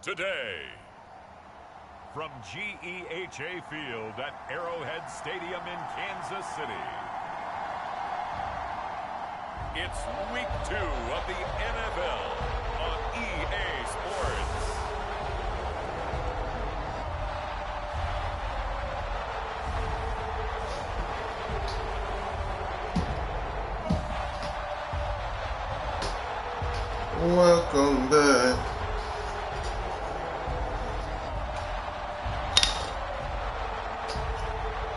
today. From GEHA Field at Arrowhead Stadium in Kansas City, it's Week 2 of the NFL on EA Sports. Welcome back.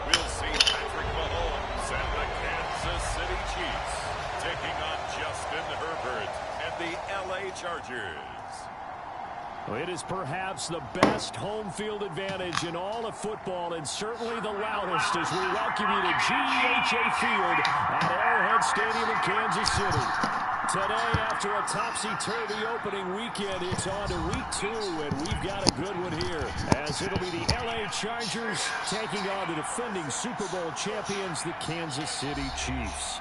We'll see Patrick Mahomes and the Kansas City Chiefs taking on Justin Herbert and the LA Chargers. It is perhaps the best home field advantage in all of football, and certainly the loudest, as we welcome you to GEHA Field at Arrowhead Stadium in Kansas City. Today, after a topsy-turvy opening weekend, it's on to Week 2, and we've got a good one here, as it'll be the LA Chargers taking on the defending Super Bowl champions, the Kansas City Chiefs.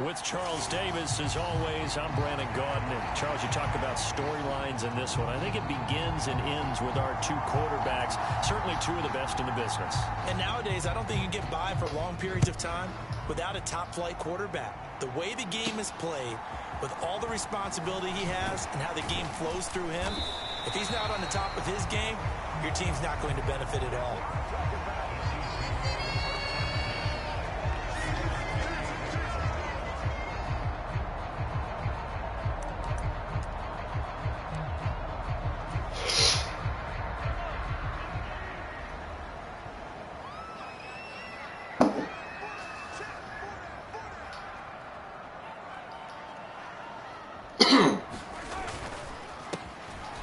With Charles Davis, as always, I'm Brandon Gaudin. And Charles, you talked about storylines in this one. I think it begins and ends with our two quarterbacks, certainly two of the best in the business. And nowadays, I don't think you can get by for long periods of time without a top-flight quarterback. The way the game is played, with all the responsibility he has and how the game flows through him, if he's not on the top of his game, your team's not going to benefit at all.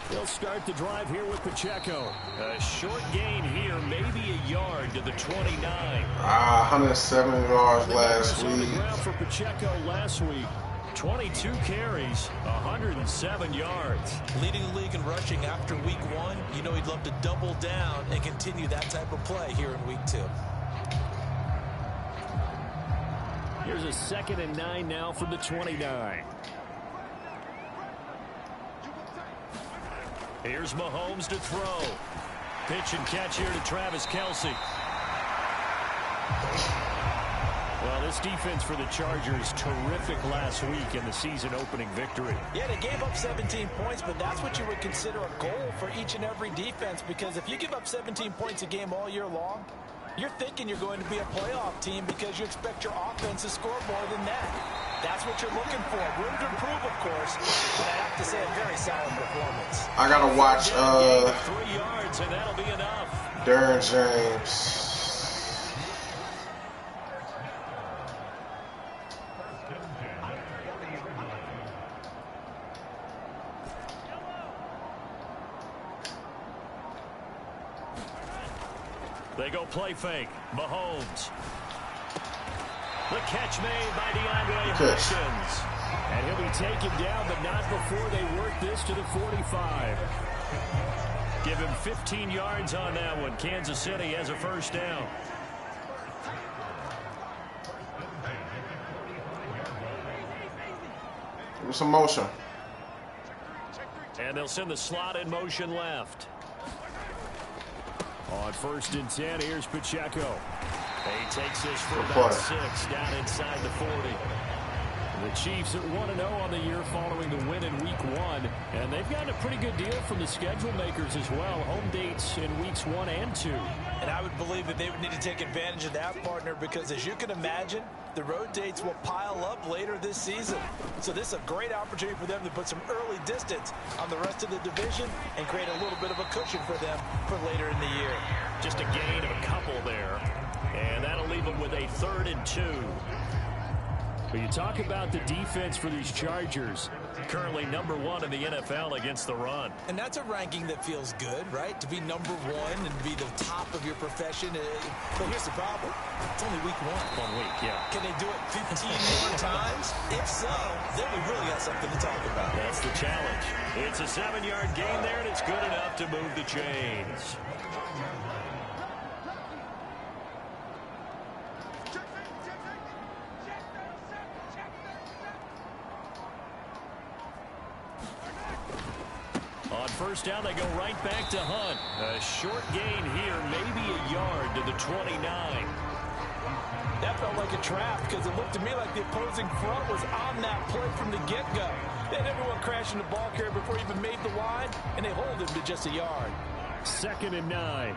They'll start the drive here with Pacheco. A short gain here, maybe a yard to the 29. 107 yards last On the week. ground for Pacheco last week. 22 carries, 107 yards. Leading the league in rushing after Week 1, you know he'd love to double down and continue that type of play here in Week 2. Here's a 2nd and 9 now from the 29. Here's Mahomes to throw. Pitch and catch here to Travis Kelce. Well, this defense for the Chargers, terrific last week in the season-opening victory. Yeah, they gave up 17 points, but that's what you would consider a goal for each and every defense, because if you give up 17 points a game all year long, you're thinking you're going to be a playoff team because you expect your offense to score more than that. That's what you're looking for. Room to improve, of course, but I have to say a very solid performance. I gotta watch 3 yards, and that'll be enough. Derwin James. They go play fake. Mahomes. The catch made by DeAndre Hopkins. And he'll be taken down, but not before they work this to the 45. Give him 15 yards on that one. Kansas City has a first down. Give me some motion. And they'll send the slot in motion left. On 1st and 10, here's Pacheco. He takes this for about 6 down inside the 40. The Chiefs at 1-0 on the year following the win in Week 1. And they've gotten a pretty good deal from the schedule makers as well. Home dates in Weeks 1 and 2. And I would believe that they would need to take advantage of that, partner, because as you can imagine, the road dates will pile up later this season. So this is a great opportunity for them to put some early distance on the rest of the division and create a little bit of a cushion for them for later in the year. Just a gain of a couple there. And that'll leave them with a 3rd and 2. But you talk about the defense for these Chargers, currently number 1 in the NFL against the run. And that's a ranking that feels good, right? To be number 1 and be the top of your profession. But here's the problem. It's only Week 1. 1 week, yeah. Can they do it 15 more times? If so, then we really got something to talk about. That's the challenge. It's a 7-yard gain there, and it's good enough to move the chains. first down. They go right back to Hunt. A short gain here, maybe a yard to the 29. That felt like a trap because it looked to me like the opposing front was on that play from the get-go. They had everyone crashing the ball carrier before he even made the line, and they hold him to just a yard. 2nd and 9.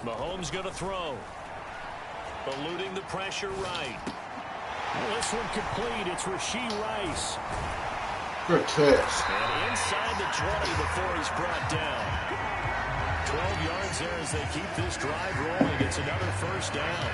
Mahomes going to throw. Eluding the pressure right. This one complete. It's Rashee Rice. Good catch. And inside the 20 before he's brought down. 12 yards there as they keep this drive rolling. It's another first down.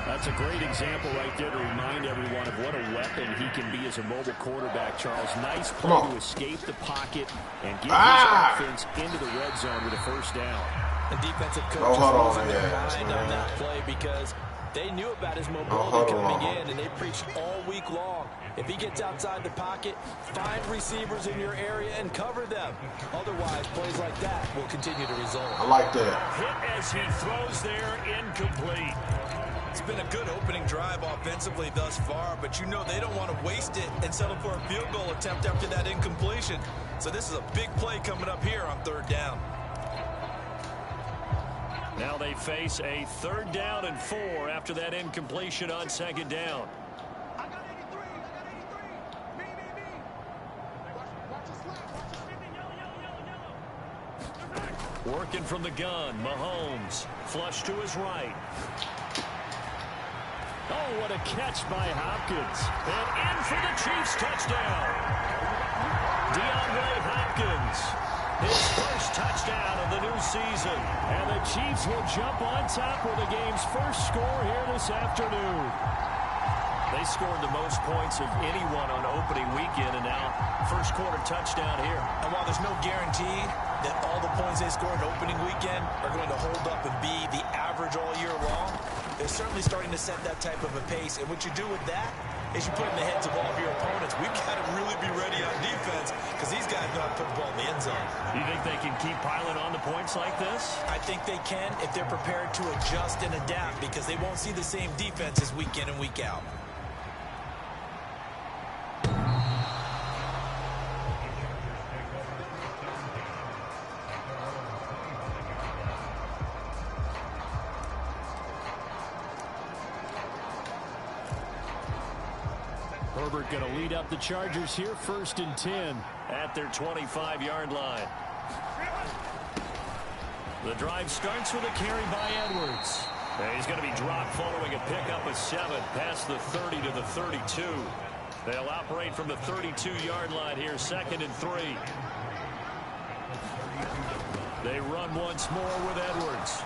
That's a great example right there to remind everyone of what a weapon he can be as a mobile quarterback, Charles. Nice play to escape the pocket and get his offense into the red zone with a first down. The defensive coach was losing their mind on that play because they knew about his mobility coming in, and they preached all week long. If he gets outside the pocket, find receivers in your area and cover them. Otherwise, plays like that will continue to result. I like that. Hit as he throws there, incomplete. It's been a good opening drive offensively thus far, but you know they don't want to waste it and settle for a field goal attempt after that incompletion. So this is a big play coming up here on 3rd down. Now they face a 3rd down and 4 after that incompletion on 2nd down. Working from the gun, Mahomes. Flush to his right. Oh, what a catch by Hopkins. And in for the Chiefs touchdown. DeAndre Hopkins. His first touchdown of the new season. And the Chiefs will jump on top with the game's first score here this afternoon. They scored the most points of anyone on opening weekend, and now first quarter touchdown here. And while there's no guarantee that all the points they scored opening weekend are going to hold up and be the average all year long, they're certainly starting to set that type of a pace. And what you do with that is you put in the heads of all of your opponents, we've got to really be ready on defense because these guys know how to put the ball in the end zone. You think they can keep piling on the points like this? I think they can if they're prepared to adjust and adapt because they won't see the same defenses week in and week out. Herbert going to lead up the Chargers here, 1st and 10 at their 25-yard line. The drive starts with a carry by Edwards. And he's going to be dropped following a pickup of 7 past the 30 to the 32. They'll operate from the 32-yard line here, 2nd and 3. They run once more with Edwards.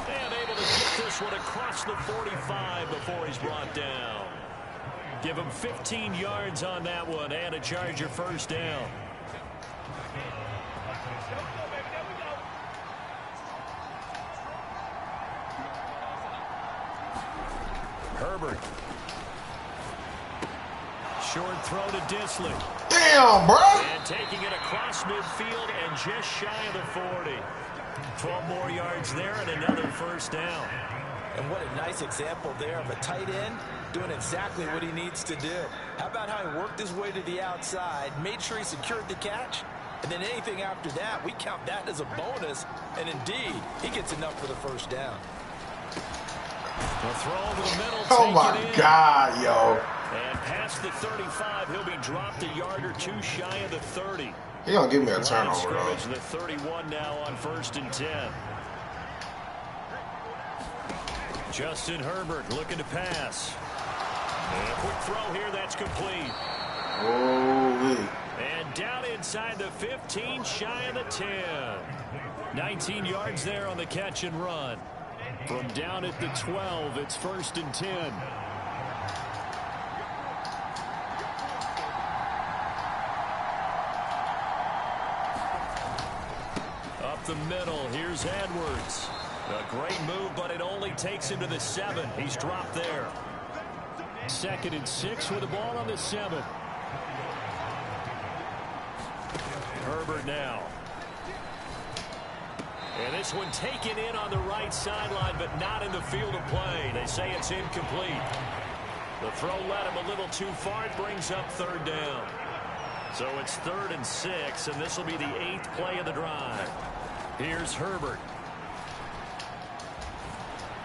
And able to get this one across the 45 before he's brought down. Give him 15 yards on that one and a Charger first down. Herbert. Short throw to Disley. Damn, bro. And taking it across midfield and just shy of the 40. 12 more yards there and another first down. And what a nice example there of a tight end doing exactly what he needs to do. How about how he worked his way to the outside, made sure he secured the catch, and then anything after that, we count that as a bonus, and indeed, he gets enough for the first down. The throw over the middle. Oh, my God, yo. And past the 35, he'll be dropped a yard or 2 shy of the 30. He gonna give me a turnover, though. The 31 now on 1st and 10. Justin Herbert looking to pass. And a quick throw here, that's complete. Holy. And down inside the 15, shy of the 10. 19 yards there on the catch and run. From down at the 12, it's 1st and 10. Up the middle, here's Edwards. A great move, but it only takes him to the 7. He's dropped there. 2nd and 6 with the ball on the 7. Herbert now. And this one taken in on the right sideline, but not in the field of play. They say it's incomplete. The throw led him a little too far. It brings up third down. So it's 3rd and 6, and this will be the 8th play of the drive. Here's Herbert.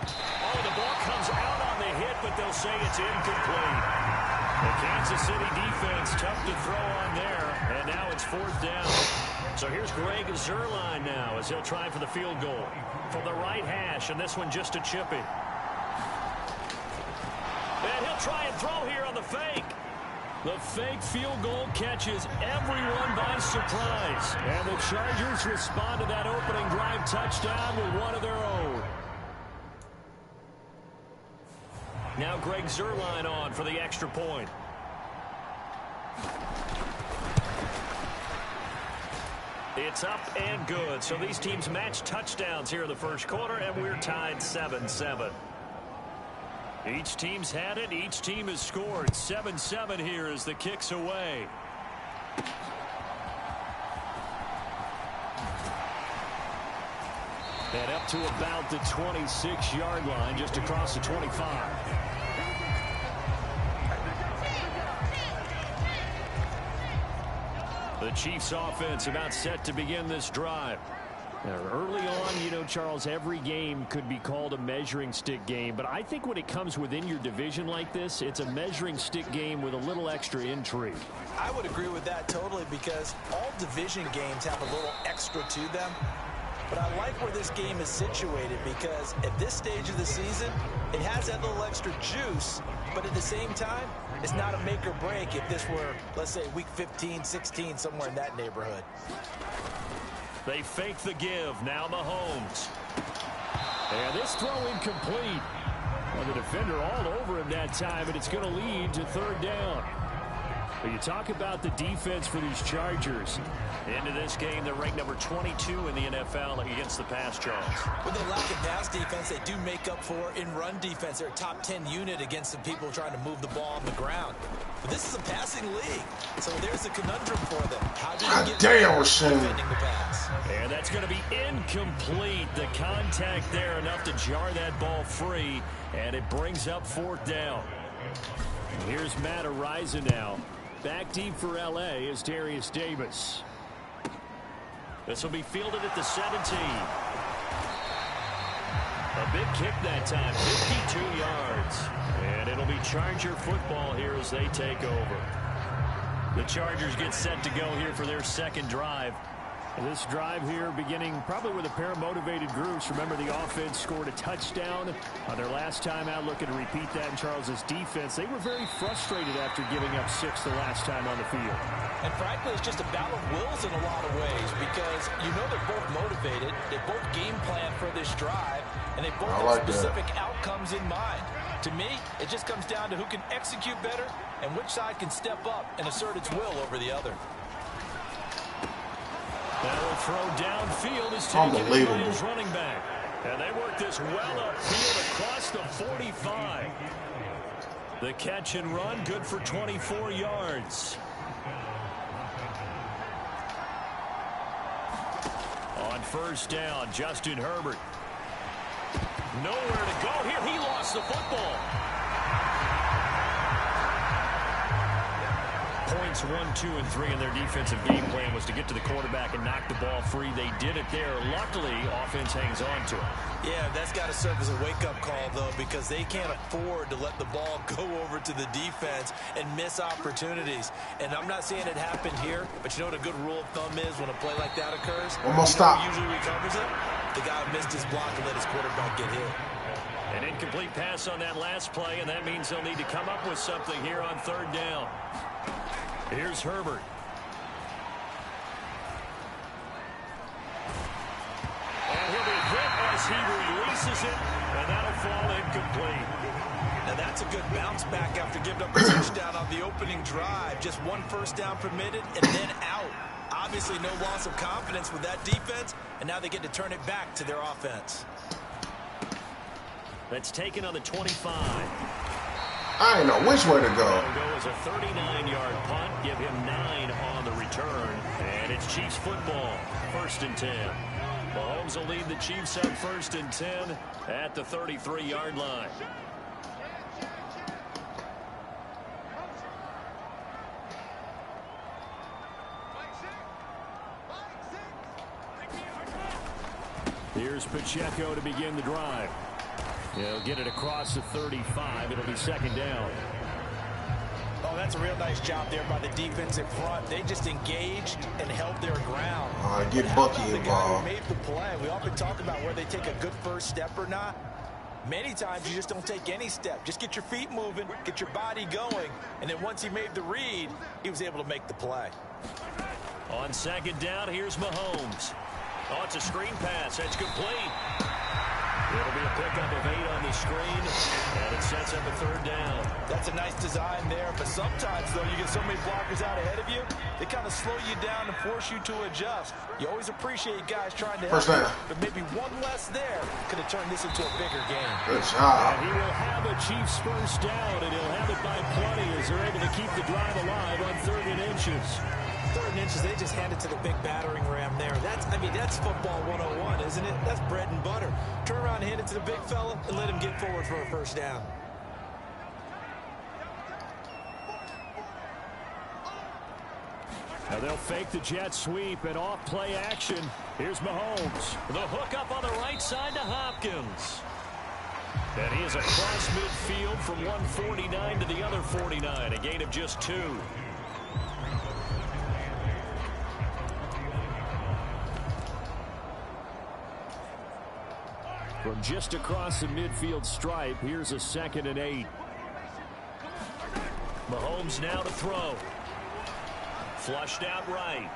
Oh, the ball comes out on the hit, but they'll say it's incomplete. The Kansas City defense tough to throw on there, and now it's 4th down. So here's Greg Zuerlein now as he'll try for the field goal from the right hash, and this one just a chippy. And he'll try and throw here on the fake. The fake field goal catches everyone by surprise. And the Chargers respond to that opening drive touchdown with one of their own. Now Greg Zuerlein on for the extra point. It's up and good. So these teams match touchdowns here in the first quarter, and we're tied 7-7. Each team's had it. Each team has scored. 7-7 here as the kick's away. And up to about the 26-yard line, just across the 25. The Chiefs offense about set to begin this drive. Now, early on, you know, Charles, every game could be called a measuring stick game, but I think when it comes within your division like this, it's a measuring stick game with a little extra intrigue. I would agree with that totally, because all division games have a little extra to them. But I like where this game is situated, because at this stage of the season, it has that little extra juice, but at the same time, it's not a make or break if this were, let's say, week 15, 16, somewhere in that neighborhood. They fake the give. Now Mahomes. And this throw incomplete. Well, the defender all over him that time, and it's going to lead to 3rd down. But you talk about the defense for these Chargers. Into this game, they're ranked number 22 in the NFL against the pass, Charles. With the lack of pass defense, they do make up for in run defense. They're a top 10 unit against the people trying to move the ball on the ground. But this is a passing league, so there's a conundrum for them. How do you get defending the pass? And that's going to be incomplete. The contact there enough to jar that ball free, and it brings up 4th down. Here's Matt Araiza now. Back deep for L.A. is Darius Davis. This will be fielded at the 17. A big kick that time, 52 yards. And it'll be Charger football here as they take over. The Chargers get set to go here for their 2nd drive. This drive here beginning probably with a pair of motivated groups. Remember, the offense scored a touchdown on their last time out, looking to repeat that in Charles's defense. They were very frustrated after giving up 6 the last time on the field. And frankly, it's just a battle of wills in a lot of ways, because you know they're both motivated, they both game plan for this drive, and they both have specific outcomes in mind. To me, it just comes down to who can execute better and which side can step up and assert its will over the other. That'll throw downfield is taken by his running back. And they work this well upfield across the 45. The catch and run, good for 24 yards. On 1st down, Justin Herbert. Nowhere to go here. He lost the football. Points 1, 2, and 3 in their defensive game plan was to get to the quarterback and knock the ball free. They did it there. Luckily, offense hangs on to it. Yeah, that's got to serve as a wake-up call, though, because they can't afford to let the ball go over to the defense and miss opportunities. And I'm not saying it happened here, but you know what a good rule of thumb is when a play like that occurs? One more stop. Who usually recovers it? The guy who missed his block and let his quarterback get hit. An incomplete pass on that last play, and that means they'll need to come up with something here on 3rd down. Here's Herbert. And he'll be hit as he releases it, and that'll fall incomplete. Now that's a good bounce back after giving up a touchdown on the opening drive. Just 1 first down permitted and then out. Obviously no loss of confidence with that defense, and now they get to turn it back to their offense. That's taken on the 25. I ain't know which way to go. It'll go as a 39-yard punt. Give him 9 on the return. And it's Chiefs football. 1st and 10. Mahomes will lead the Chiefs up 1st and 10 at the 33-yard line. Here's Pacheco to begin the drive. He'll get it across the 35. It'll be second down. Oh, that's a real nice job there by the defense in front. They just engaged and held their ground. Get Bucky involved. The guy who made the play. We often talk about where they take a good first step or not. Many times you just don't take any step. Just get your feet moving, get your body going, and then once he made the read, he was able to make the play. On second down, here's Mahomes. Oh, it's a screen pass. That's complete. It'll be a pickup of 8 on the screen, and it sets up a third down. That's a nice design there, but sometimes, though, you get so many blockers out ahead of you, they kind of slow you down and force you to adjust. You always appreciate guys trying to help you, but maybe one less there could have turned this into a bigger game. Good job. And he will have a Chiefs first down, and he'll have it by plenty as they're able to keep the drive alive on 3rd and inches. 3rd and inches, they just hand it to the big battering ram there. That's football 101, isn't it? That's bread and butter. Turn around and hand it to the big fella and let him get forward for a first down. Now they'll fake the jet sweep and off play action. Here's Mahomes. The hook up on the right side to Hopkins. And he is across midfield from 149 to the other 49, a gain of just 2. From just across the midfield stripe, here's a 2nd and 8. Mahomes now to throw. Flushed out right.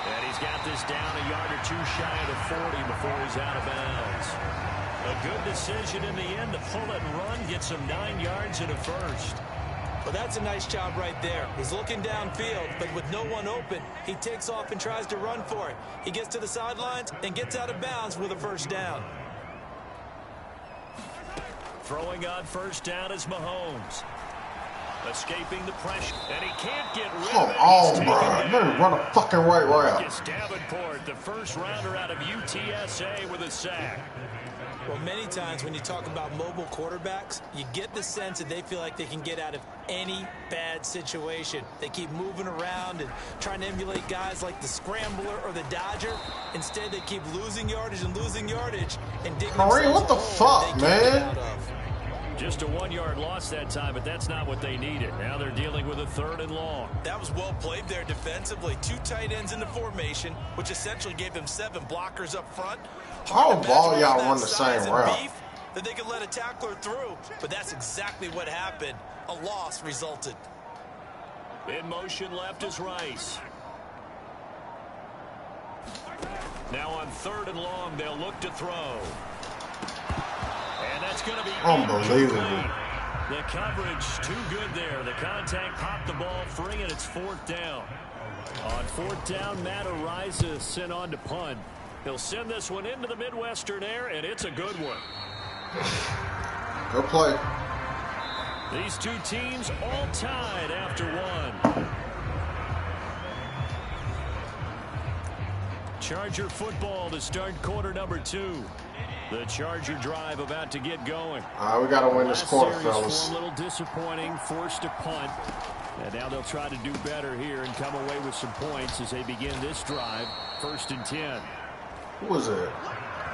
And he's got this down a yard or 2 shy of the 40 before he's out of bounds. A good decision in the end to pull it and run, get some 9 yards and a first. Well, that's a nice job right there. He's looking downfield, but with no one open, he takes off and tries to run for it. He gets to the sidelines and gets out of bounds with a first down. Throwing on first down is Mahomes. Escaping the pressure, and he can't get rid of it. Come on, bro. Let me run a fucking right route. Marcus Davenport, the first rounder out of UTSA with a sack. Well, many times when you talk about mobile quarterbacks, you get the sense that they feel like they can get out of any bad situation. They keep moving around and trying to emulate guys like the Scrambler or the Dodger. Instead, they keep losing yardage and digging Kareem, what the fuck, man? Just a 1-yard loss that time, but that's not what they needed. Now they're dealing with a 3rd and long. That was well played there defensively. 2 tight ends in the formation, which essentially gave them 7 blockers up front. How ball y'all run the same route? That they could let a tackler through, but that's exactly what happened. A loss resulted. In motion left is Rice. Now on 3rd and long, they'll look to throw. And that's going to be unbelievable. The coverage too good there. The contact popped the ball free, and it's 4th down. On 4th down, Matt Araiza sent on to punt. He'll send this one into the Midwestern air, and it's a good one. Good play. These 2 teams all tied after 1. Charger football to start quarter number 2. The Charger drive about to get going. We got to win this quarter, fellas. A little disappointing, forced to punt. And now they'll try to do better here and come away with some points as they begin this drive. 1st and 10. Who was it?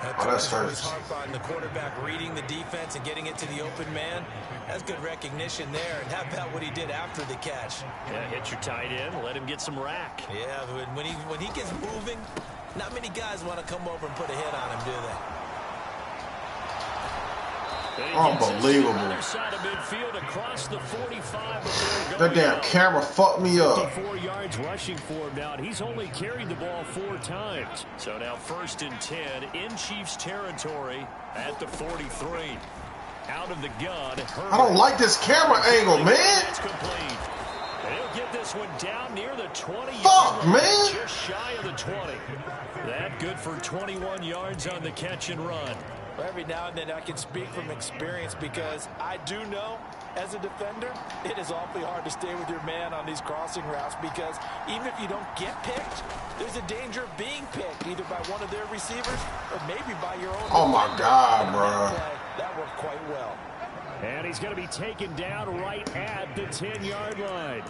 That's Hurts. The quarterback reading the defense and getting it to the open man. That's good recognition there. And how about what he did after the catch? Yeah, hit your tight end, let him get some rack. Yeah, when he gets moving, not many guys want to come over and put a hit on him, do they? Unbelievable. Side of midfield across the 45 that damn camera fucked me up. 54 yards rushing for him now, and he's only carried the ball 4 times. So now 1st and 10 in Chiefs territory at the 43. Out of the gun. Herbert. I don't like this camera angle, man. It's complete. And he'll get this one down near the 20. Fuck, man. Just shy of the 20. That good for 21 yards on the catch and run. Every now and then I can speak from experience because I do know as a defender it is awfully hard to stay with your man on these crossing routes because even if you don't get picked, there's a danger of being picked either by one of their receivers or maybe by your own. Oh my God, bro. That worked quite well. And he's going to be taken down right at the 10-yard line.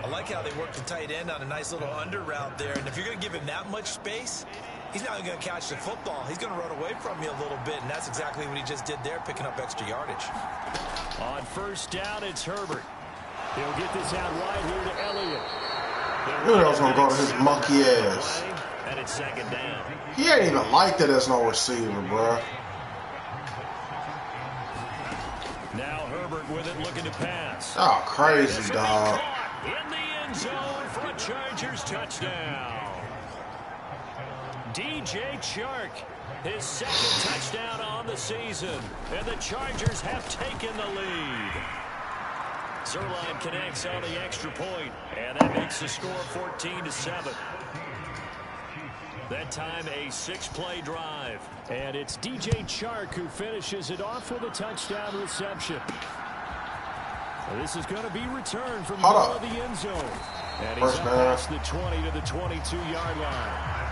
I like how they work the tight end on a nice little under route there. And if you're going to give him that much space, he's not going to catch the football. He's going to run away from you a little bit, and that's exactly what he just did there, picking up extra yardage. On first down, it's Herbert. He'll get this out wide here to Elliott. Who else gonna go to his monkey ass? And it's second down. He ain't even like that as no receiver, bro. Now Herbert with it, looking to pass. Oh, crazy, dog. In the end zone for a Chargers touchdown. DJ Chark, his second touchdown on the season. And the Chargers have taken the lead. Zuerlein connects on the extra point, and that makes the score 14-7. That time a 6-play drive, and it's DJ Chark who finishes it off with a touchdown reception. This is going to be returned from the middle of the end zone, and he's up past the 20 to the 22-yard line.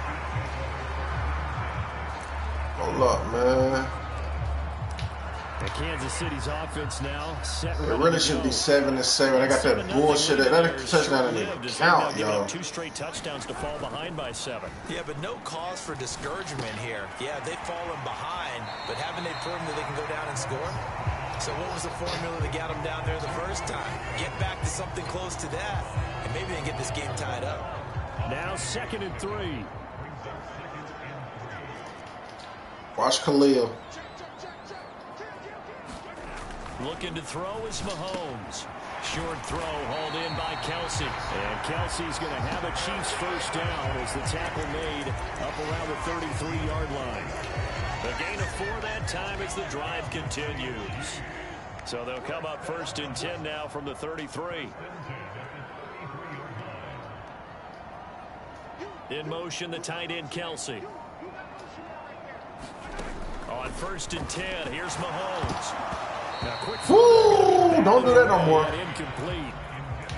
Hold up, man. And Kansas City's offense now set. It really should be 7-7. I got that bullshit. That touchdown didn't even count, yo. 2 straight touchdowns to fall behind by 7. Yeah, but no cause for discouragement here. Yeah, they've fallen behind, but haven't they proven that they can go down and score? So what was the formula that got them down there the first time? Get back to something close to that, and maybe they can get this game tied up. Now 2nd and 3. Watch Khalil. Looking to throw is Mahomes. Short throw hauled in by Kelsey. And Kelsey's going to have a Chiefs first down as the tackle made up around the 33-yard line. A gain of 4 that time as the drive continues. So they'll come up 1st and 10 now from the 33. In motion, the tight end Kelsey. On 1st and 10, here's Mahomes. Woo! Don't do that no more. Incomplete.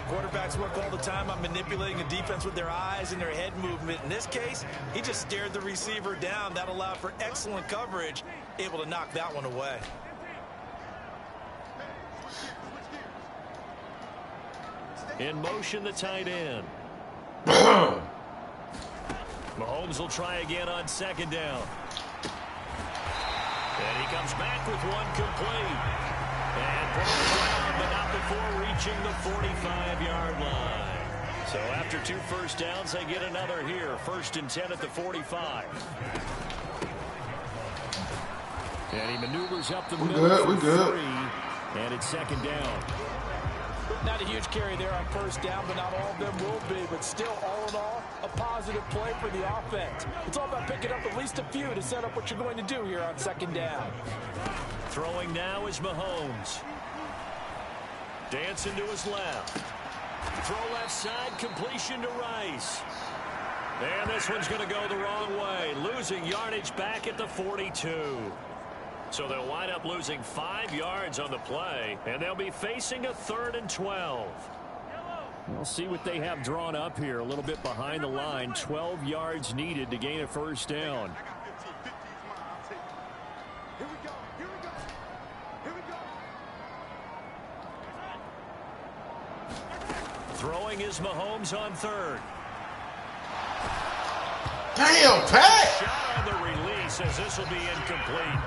Quarterbacks work all the time on manipulating the defense with their eyes and their head movement. In this case, he just stared the receiver down. That allowed for excellent coverage, able to knock that one away. In motion, the tight end. Mahomes will try again on 2nd down. And he comes back with one complete. And brought down, but not before reaching the 45-yard line. So after 2 first downs, they get another here. 1st and 10 at the 45. And he maneuvers up the middle. We're good. 3, and it's 2nd down. Not a huge carry there on 1st down, but not all of them will be. But still, all in all, a positive play for the offense. It's all about picking up at least a few to set up what you're going to do here on 2nd down. Throwing now is Mahomes. Dancing to his left. Throw left side, completion to Rice. And this one's going to go the wrong way. Losing yardage back at the 42. So they'll wind up losing 5 yards on the play, and they'll be facing a 3rd and 12. We'll see what they have drawn up here. A little bit behind the line. 12 yards needed to gain a 1st down. Throwing is Mahomes on 3rd. Damn, Pat! Shot on the release as this will be incomplete.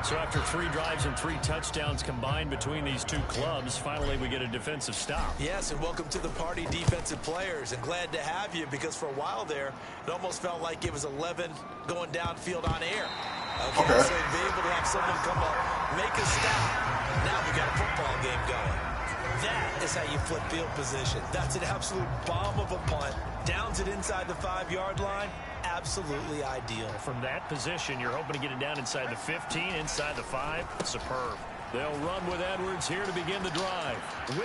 So after 3 drives and 3 touchdowns combined between these two clubs, finally we get a defensive stop. Yes, and welcome to the party, defensive players, and glad to have you, because for a while there, it almost felt like it was 11 going downfield on air. Okay. So be able to have someone come up, make a stop. Now we got a football game going. That is how you flip field position. That's an absolute bomb of a punt. Downs it inside the 5-yard line. Absolutely ideal. From that position, you're hoping to get it down inside the 15, inside the 5. Superb. They'll run with Edwards here to begin the drive.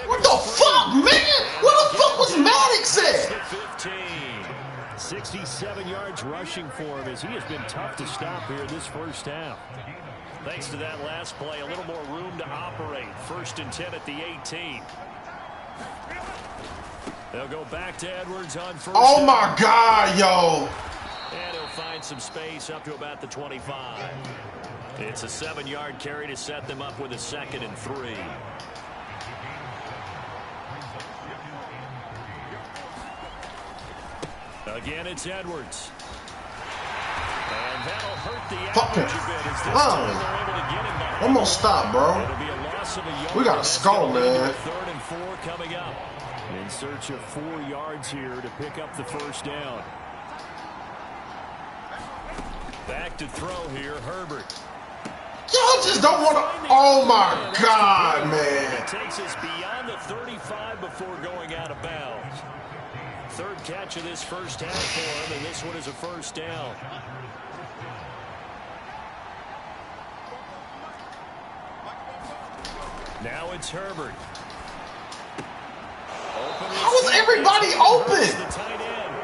What the fuck, man? What the fuck was Maddox at? 15. 67 yards rushing for him as he has been tough to stop here this first half. Thanks to that last play, a little more room to operate. 1st and 10 at the 18. They'll go back to Edwards on 1st. Oh my God, yo. And he'll find some space up to about the 25. It's a 7-yard carry to set them up with a 2nd and 3. Again, it's Edwards. And that'll hurt the Fucking average a bit as this time they're able to get him back. I'm gonna stop, bro. It'll be a loss of a yard. We gotta score, man. 3rd and 4 coming up. In search of 4 yards here to pick up the first down. Back to throw here, Herbert. Y'all just don't want to. Oh my God, man. It takes us beyond the 35 before going out of bounds. 3rd catch of this first half for him, and this one is a first down. Now it's Herbert. How was everybody open? The tight end.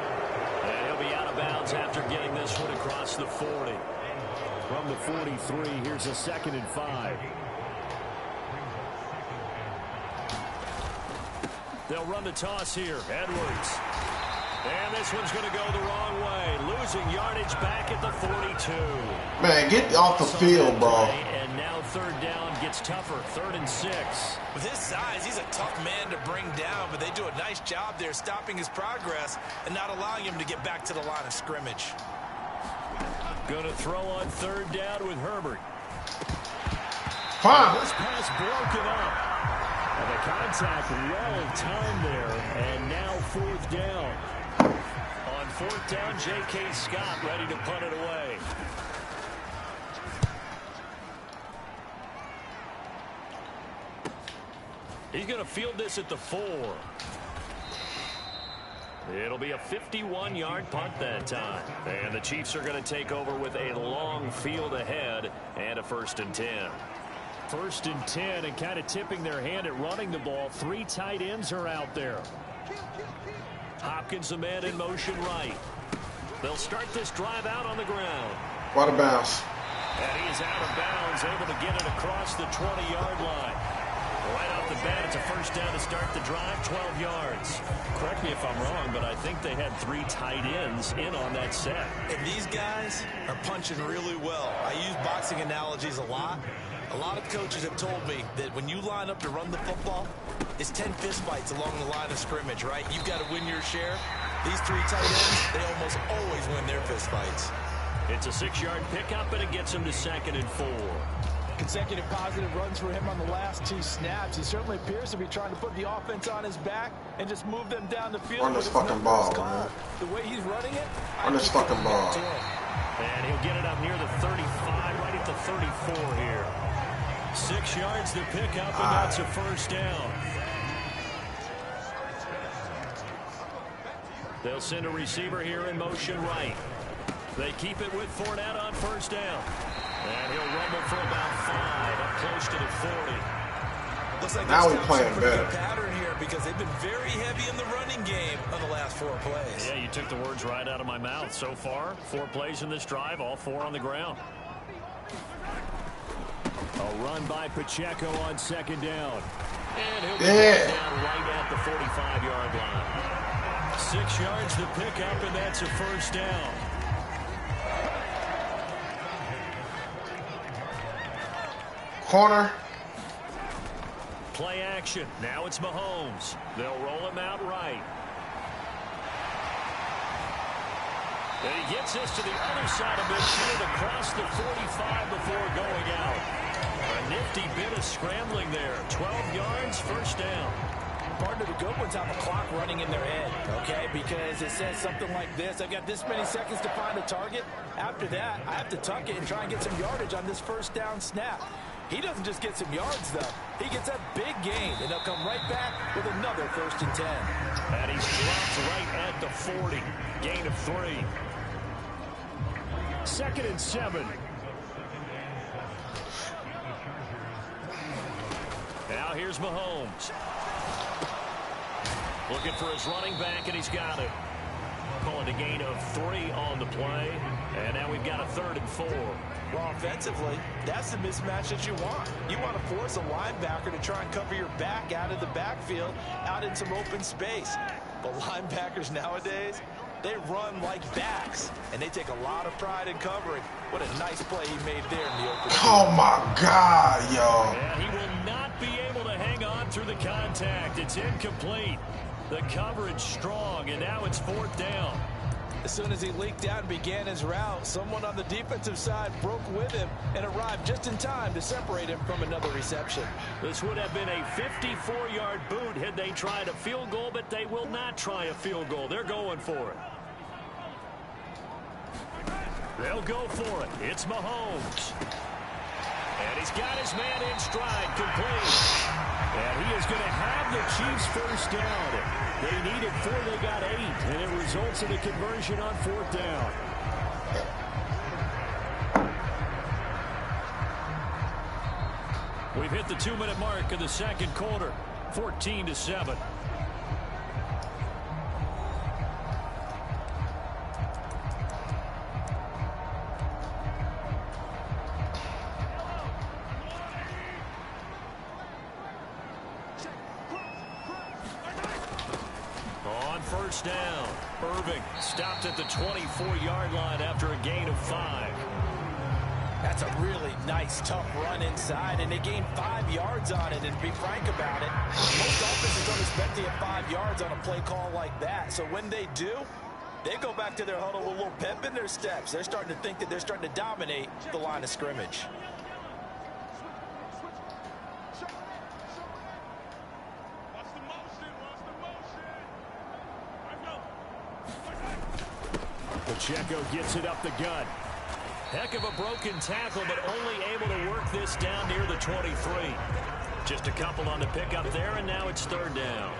And he'll be out of bounds after getting this one across the 40. From the 43, here's a 2nd and 5. They'll run the toss here. Edwards. And this one's going to go the wrong way. Losing yardage back at the 42. Man, get off the field, bro. And now 3rd down gets tougher. 3rd and 6. With his size, he's a tough man to bring down, but they do a nice job there stopping his progress and not allowing him to get back to the line of scrimmage. Going to throw on 3rd down with Herbert. Fine. This pass broken up. And the contact well timed there. And now 4th down. On 4th down, J.K. Scott ready to punt it away. He's going to field this at the 4. It'll be a 51-yard punt that time. And the Chiefs are going to take over with a long field ahead and a 1st and 10. 1st and 10, and kind of tipping their hand at running the ball. 3 tight ends are out there. Hopkins, the man in motion right. They'll start this drive out on the ground. What a bounce. And he is out of bounds, able to get it across the 20-yard line. Right off the bat, it's a first down to start the drive, 12 yards. Correct me if I'm wrong, but I think they had 3 tight ends in on that set. And these guys are punching really well. I use boxing analogies a lot. A lot of coaches have told me that when you line up to run the football, it's 10 fistfights along the line of scrimmage, right? You've got to win your share. These 3 tight ends, they almost always win their fistfights. It's a 6-yard pickup, and it gets him to 2nd and 4. Consecutive positive runs for him on the last 2 snaps. He certainly appears to be trying to put the offense on his back and just move them down the field. Run this fucking ball, man. The way he's running it. Run this fucking ball. And he'll get it up near the 35, right at the 34 here. 6 yards to pick up, and that's a first down. They'll send a receiver here in motion right. They keep it with Fournette on first down. And he'll rumble for about 5, up close to the 40. Looks like now we're playing better. Pattern here because they've been very heavy in the running game on the last 4 plays. Yeah, you took the words right out of my mouth. So far, 4 plays in this drive, all 4 on the ground. A run by Pacheco on 2nd down. And he'll be down right at the 45-yard line. 6 yards to pick up, and that's a first down. Corner. Play action. Now it's Mahomes. They'll roll him out right. And he gets this to the other side of midfield across the 45 before going out. A nifty bit of scrambling there. 12 yards, first down. Part of the good ones have a clock running in their head, okay? Because it says something like this. I've got this many seconds to find a target. After that, I have to tuck it and try and get some yardage on this first down snap. He doesn't just get some yards, though. He gets a big gain, and they'll come right back with another 1st and 10. And he's dropped right at the 40. Gain of 3. 2nd and 7. Now here's Mahomes. Looking for his running back, and he's got it. Calling a gain of 3 on the play. And now we've got a 3rd and 4. Well, offensively, that's the mismatch that you want. You want to force a linebacker to try and cover your back out of the backfield, out in some open space. But linebackers nowadays, they run like backs, and they take a lot of pride in covering. What a nice play he made there in the open field. Oh, my God, yo. And he will not be able to hang on through the contact. It's incomplete. The coverage strong, and now it's 4th down. As soon as he leaked out and began his route, someone on the defensive side broke with him and arrived just in time to separate him from another reception. This would have been a 54-yard boot had they tried a field goal, but they will not try a field goal. They're going for it. They'll go for it. It's Mahomes. And he's got his man in stride, complete. And he is going to have the Chiefs first down. They needed 4, they got 8, and it results in a conversion on 4th down. We've hit the 2-minute mark of the second quarter, 14-7. First down. Irving stopped at the 24-yard line after a gain of 5. That's a really nice, tough run inside, and they gained 5 yards on it. And to be frank about it, most offenses don't expect to get 5 yards on a play call like that. So when they do, they go back to their huddle with a little pep in their steps. They're starting to think that they're starting to dominate the line of scrimmage. Pacheco gets it up the gut. Heck of a broken tackle, but only able to work this down near the 23. Just a couple on the pickup there, and now it's 3rd down.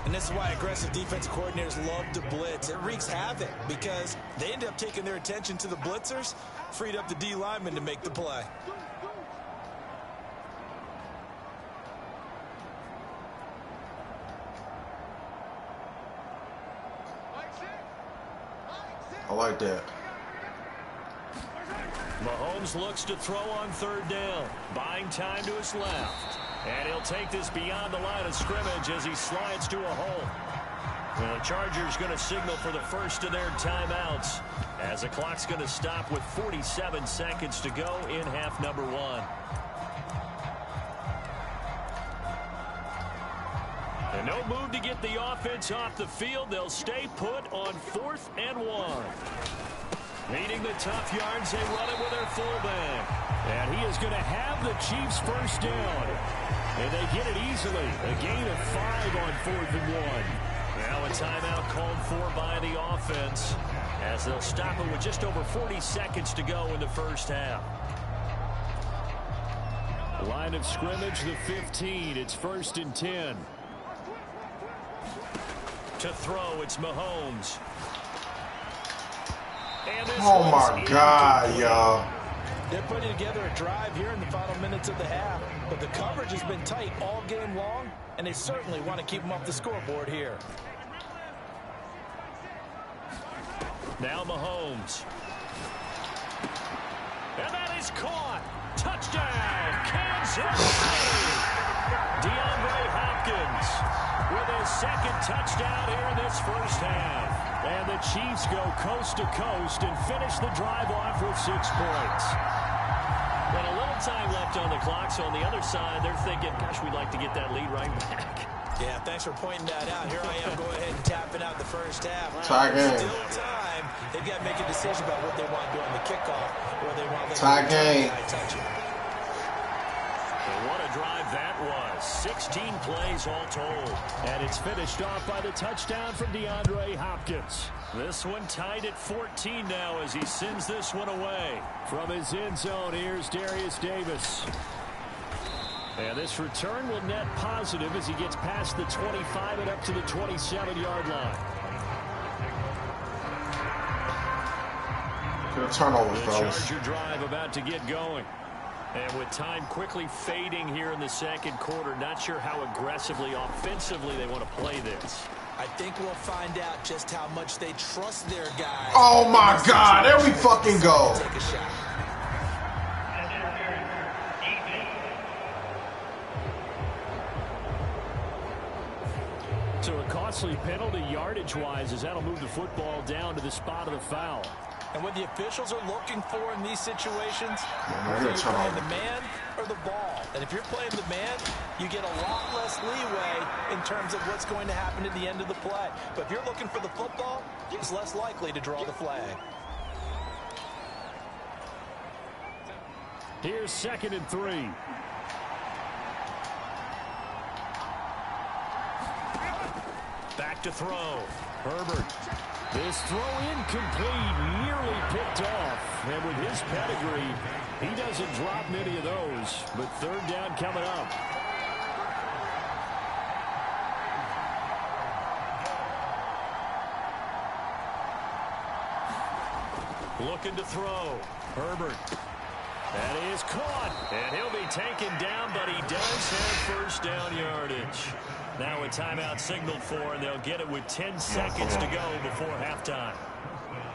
And this is why aggressive defense coordinators love to blitz. It wreaks havoc because they end up taking their attention to the blitzers, freed up the D lineman to make the play. I like that. Mahomes looks to throw on 3rd down. Buying time to his left. And he'll take this beyond the line of scrimmage as he slides to a hole. Well, the Chargers going to signal for the first of their timeouts as the clock's going to stop with 47 seconds to go in half number 1. And no move to get the offense off the field. They'll stay put on 4th and 1. Needing the tough yards, they run it with their fullback. And he is going to have the Chiefs first down. And they get it easily. A gain of 5 on 4th and 1. Now a timeout called for by the offense as they'll stop it with just over 40 seconds to go in the first half. Line of scrimmage, the 15. It's 1st and 10. To throw, it's Mahomes. Oh my God, y'all. They're putting together a drive here in the final minutes of the half, but the coverage has been tight all game long, and they certainly want to keep them off the scoreboard here. Now Mahomes. And that is caught. Touchdown, Kansas City. DeAndre Hopkins with his 2nd touchdown here in this first half. And the Chiefs go coast to coast and finish the drive off with 6 points. And a little time left on the clock, so on the other side, they're thinking, gosh, we'd like to get that lead right back. Yeah, thanks for pointing that out. Here I am, go ahead and tapping out the first half. Tie game. Still time. They've got to make a decision about what they want to do on the kickoff, or they want to tie game. What a drive that was. 16 plays all told. And it's finished off by the touchdown from DeAndre Hopkins. This one tied at 14 now as he sends this one away. From his end zone, here's Darius Davis. And this return will net positive as he gets past the 25 and up to the 27-yard line. Good turnover, The fellas. Charger drive about to get going. And with time quickly fading here in the second quarter, not sure how aggressively, offensively they want to play this. I think we'll find out just how much they trust their guys. Oh my God, there we fucking go. Take a shot. So a costly penalty yardage-wise as that'll move the football down to the spot of the foul. And what the officials are looking for in these situations, They're is gonna turn the man or the ball. And if you're playing the man, you get a lot less leeway in terms of what's going to happen at the end of the play. But if you're looking for the football, it's less likely to draw the flag. Here's 2nd and 3. Back to throw. Herbert. This throw incomplete, nearly picked off. And with his pedigree, he doesn't drop many of those. But 3rd down coming up. Looking to throw. Herbert. That is caught. And he'll be taken down, but he does have 1st down yardage. Now a timeout signaled for, and they'll get it with 10 seconds to go before halftime.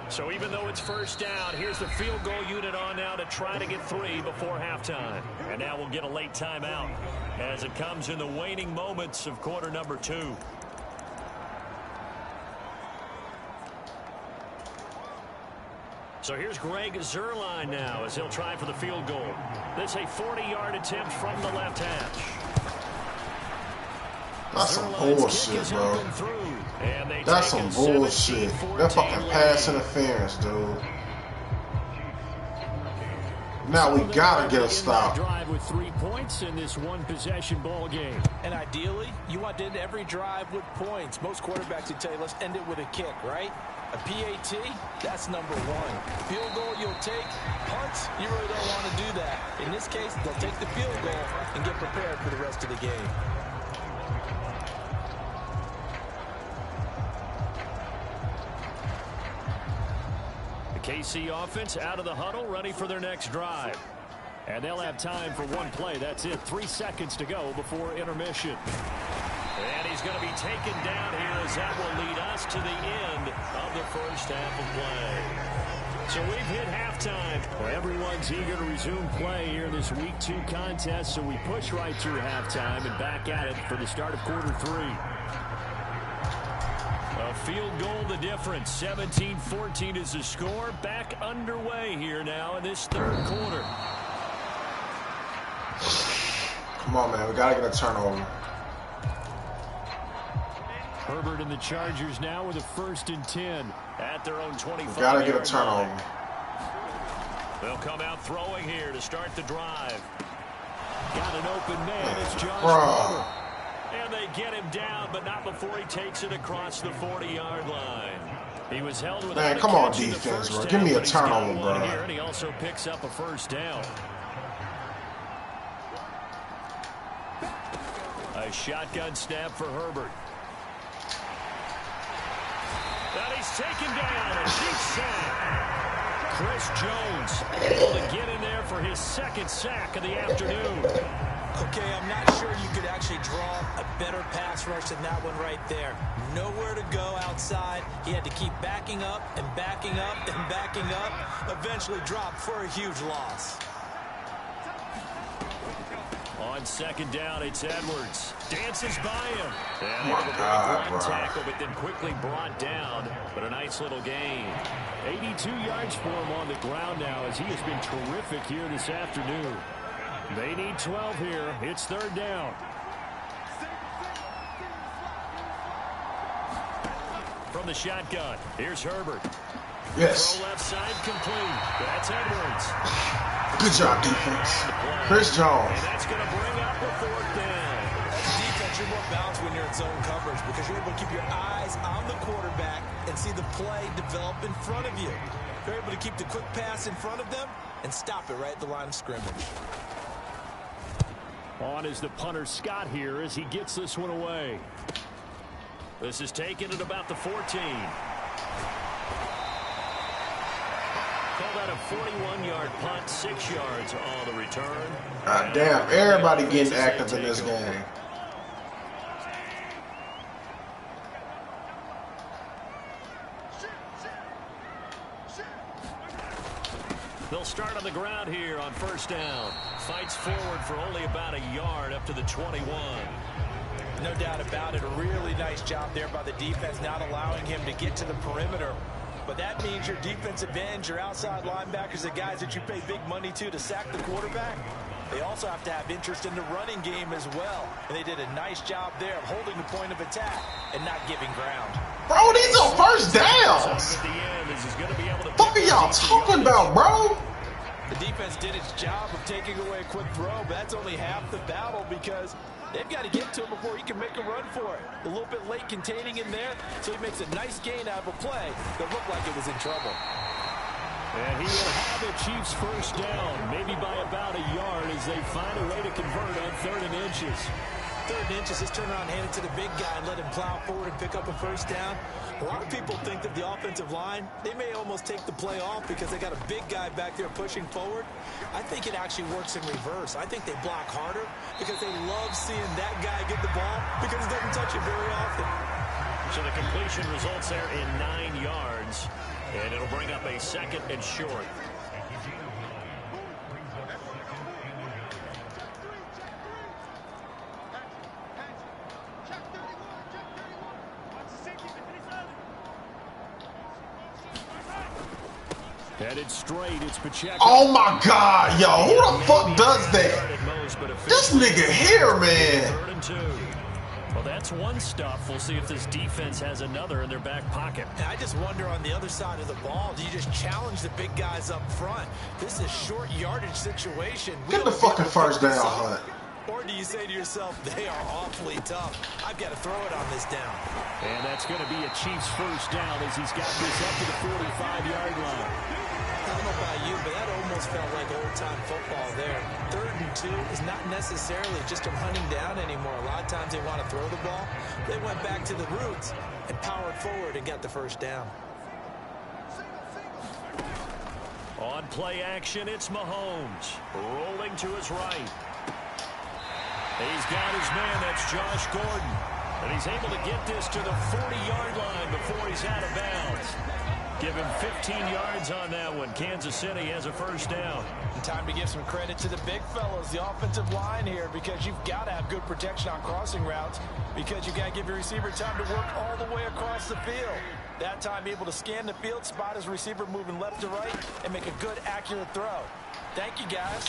So even though it's 1st down, here's the field goal unit on now to try to get 3 before halftime. And now we'll get a late timeout as it comes in the waning moments of quarter number 2. So here's Greg Zuerlein now as he'll try for the field goal. This a 40-yard attempt from the left hash. That's some bullshit, bro. That's some bullshit. That fucking pass interference, dude. Now we gotta get a stop. Drive with 3 points in this one-possession ball game. And ideally, you want to end every drive with points. Most quarterbacks would tell you, let's end it with a kick, right? A PAT, that's number 1. Field goal you'll take. Punts, you really don't want to do that. In this case, they'll take the field goal and get prepared for the rest of the game. KC offense out of the huddle, ready for their next drive. And they'll have time for one play. That's it. 3 seconds to go before intermission. And he's going to be taken down here as that will lead us to the end of the 1st half of play. So we've hit halftime. Well, everyone's eager to resume play here in this Week 2 contest, so we push right through halftime and back at it for the start of quarter 3. A field goal the difference. 17-14 is the score. Back underway here now in this 3rd quarter. Come on, man. We got to get a turnover. Herbert and the Chargers now with a 1st and 10 at their own 25. We got to get a turnover. They'll come out throwing here to start the drive. Got an open man. It's Josh Bro. Palmer. And they get him down, but not before he takes it across the 40-yard line. He was held with Man, come on, defense, bro. Give me a turnover, bro. And he also picks up a 1st down. A shotgun snap for Herbert. And he's taken down. A deep sack. Chris Jones able to get in there for his 2nd sack of the afternoon. Okay, I'm not sure you could actually draw a better pass rush than that one right there. Nowhere to go outside. He had to keep backing up and backing up and backing up. Eventually dropped for a huge loss. On 2nd down, it's Edwards. Dances by him. And Oh my God, bro. tackle, but then quickly brought down. But a nice little gain. 82 yards for him on the ground now as he has been terrific here this afternoon. They need 12 here. It's 3rd down. From the shotgun, here's Herbert. Yes. Throw left side complete. That's Edwards. Good job, defense. Chris Jones. And that's going to bring up the 4th down. As a defense, you're more balanced when you're in zone coverage because you're able to keep your eyes on the quarterback and see the play develop in front of you. You're able to keep the quick pass in front of them and stop it right at the line of scrimmage. On is the punter Scott here as he gets this one away. This is taken at about the 14. Call that a 41-yard punt, 6 yards on the return. God damn, everybody getting active in this game. They'll start on the ground here on 1st down. Fights forward for only about a yard up to the 21. No doubt about it. A really nice job there by the defense, not allowing him to get to the perimeter. But that means your defensive ends, your outside linebackers, the guys that you pay big money to sack the quarterback, They also have to have interest in the running game as well. And they did a nice job there of holding the point of attack and not giving ground. Bro, these are first downs. What are y'all talking about, bro? The defense did its job of taking away a quick throw, but that's only half the battle because they've got to get to him before he can make a run for it. A little bit late containing him there, so he makes a nice gain out of a play that looked like it was in trouble. And he will have the Chiefs first down, maybe by about a yard as they find a way to convert on 3rd and inches. 3rd and inches, just turn around, hand it to the big guy and let him plow forward and pick up a first down. A lot of people think that the offensive line, they may almost take the play off because they got a big guy back there pushing forward. I think it actually works in reverse. I think they block harder because they love seeing that guy get the ball because he doesn't touch it very often. So the completion results there in 9 yards, and it'll bring up a 2nd and short. Headed straight, it's Pacheco. Oh my God, yo, who the fuck does that? This nigga here, man. 3rd and 2. Well, that's one stuff. We'll see if this defense has another in their back pocket. And I just wonder on the other side of the ball, do you just challenge the big guys up front? This is a short yardage situation. Get the fucking first down, Hunt. Or do you say to yourself, they are awfully tough. I've got to throw it on this down. And that's going to be a Chiefs first down as he's got this up to the 45-yard line. I don't know about you, but that almost felt like old-time football there. 3rd and 2 is not necessarily just a hunting down anymore. A lot of times they want to throw the ball. They went back to the roots and powered forward and got the first down. On play action, it's Mahomes. Rolling to his right. He's got his man, that's Josh Gordon. And he's able to get this to the 40-yard line before he's out of bounds. Give him 15 yards on that one. Kansas City has a first down. And time to give some credit to the big fellas, the offensive line here, because you've got to have good protection on crossing routes because you've got to give your receiver time to work all the way across the field. That time able to scan the field, spot his receiver moving left to right, and make a good, accurate throw. Thank you, guys.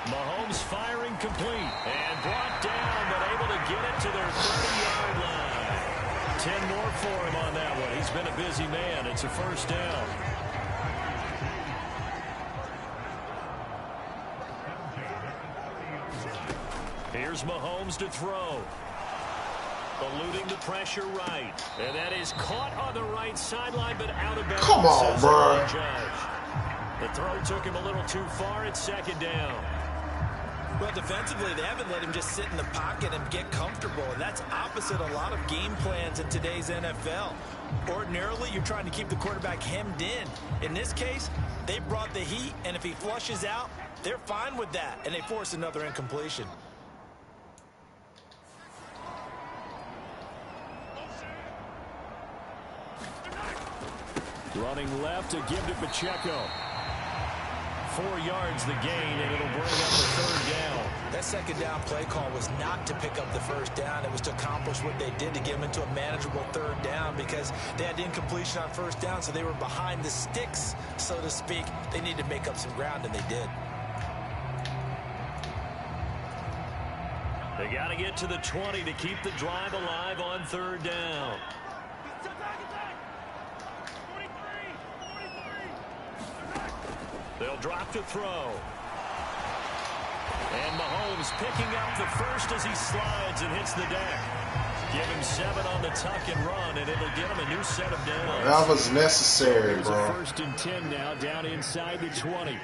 Mahomes firing complete and brought down, but able to get it to their 30-yard line. 10 more for him on that one. He's been a busy man. It's a first down. Here's Mahomes to throw. Eluding the pressure right. And that is caught on the right sideline, but out of bounds. Come on, bro. The throw took him a little too far. It's 2nd down. Well, defensively, they haven't let him just sit in the pocket and get comfortable, and that's opposite a lot of game plans in today's NFL. Ordinarily, you're trying to keep the quarterback hemmed in. In this case, they brought the heat, and if he flushes out, they're fine with that, and they force another incompletion. Running left to give to Pacheco. 4 yards the gain, and it'll bring up the 3rd down. That 2nd down play call was not to pick up the first down. It was to accomplish what they did to get them into a manageable 3rd down because they had incompletion on first down, so they were behind the sticks, so to speak. They needed to make up some ground, and they did. They got to get to the 20 to keep the drive alive on 3rd down. They'll drop to throw. And Mahomes picking up the first as he slides and hits the deck. Give him 7 on the tuck and run, and it'll get him a new set of downs. That was necessary, There's bro. a 1st and 10 now, down inside the 20.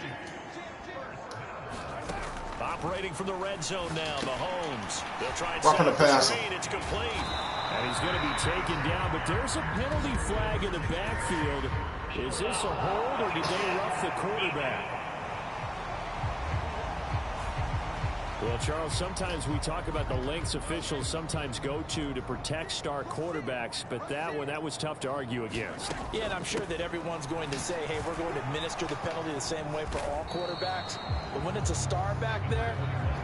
Operating from the red zone now, Mahomes. They'll try and set up the screen. It's complete. And he's going to be taken down, but there's a penalty flag in the backfield. Is this a hold, or did they rough the quarterback? Well, Charles, sometimes we talk about the lengths officials sometimes go to protect star quarterbacks, but that was tough to argue against. Yeah, and I'm sure that everyone's going to say, hey, we're going to administer the penalty the same way for all quarterbacks. But when it's a star back there,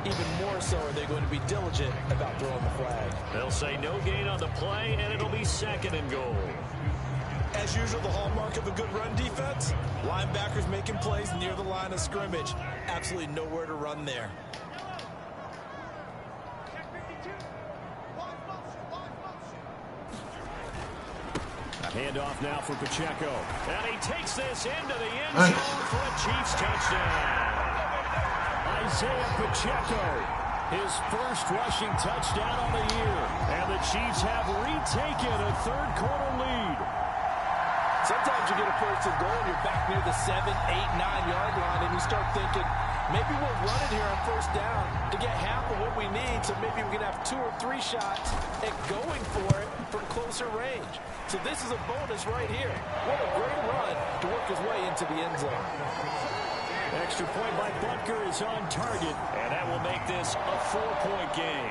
even more so are they going to be diligent about throwing the flag. They'll say no gain on the play, and it'll be 2nd and goal. As usual, the hallmark of a good run defense, linebackers making plays near the line of scrimmage. Absolutely nowhere to run there. Handoff now for Pacheco. And he takes this into the end zone for a Chiefs touchdown. Isaiah Pacheco, his first rushing touchdown on the year. And the Chiefs have retaken a third-quarter lead. Sometimes you get a first and goal and you're back near the 7, 8, 9-yard line, and you start thinking, maybe we'll run it here on first down to get half of what we need, so maybe we can have 2 or 3 shots at going for it from closer range. So this is a bonus right here. What a great run to work his way into the end zone. Extra point by Butker is on target, and that will make this a 4-point game.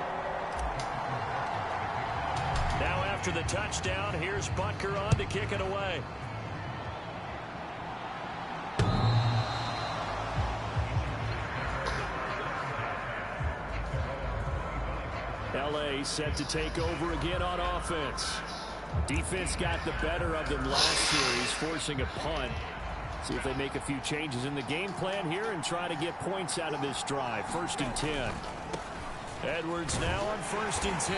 Now after the touchdown, here's Butker on to kick it away. LA set to take over again on offense. Defense got the better of them last series, forcing a punt. See if they make a few changes in the game plan here and try to get points out of this drive. 1st and 10. Edwards now on 1st and 10.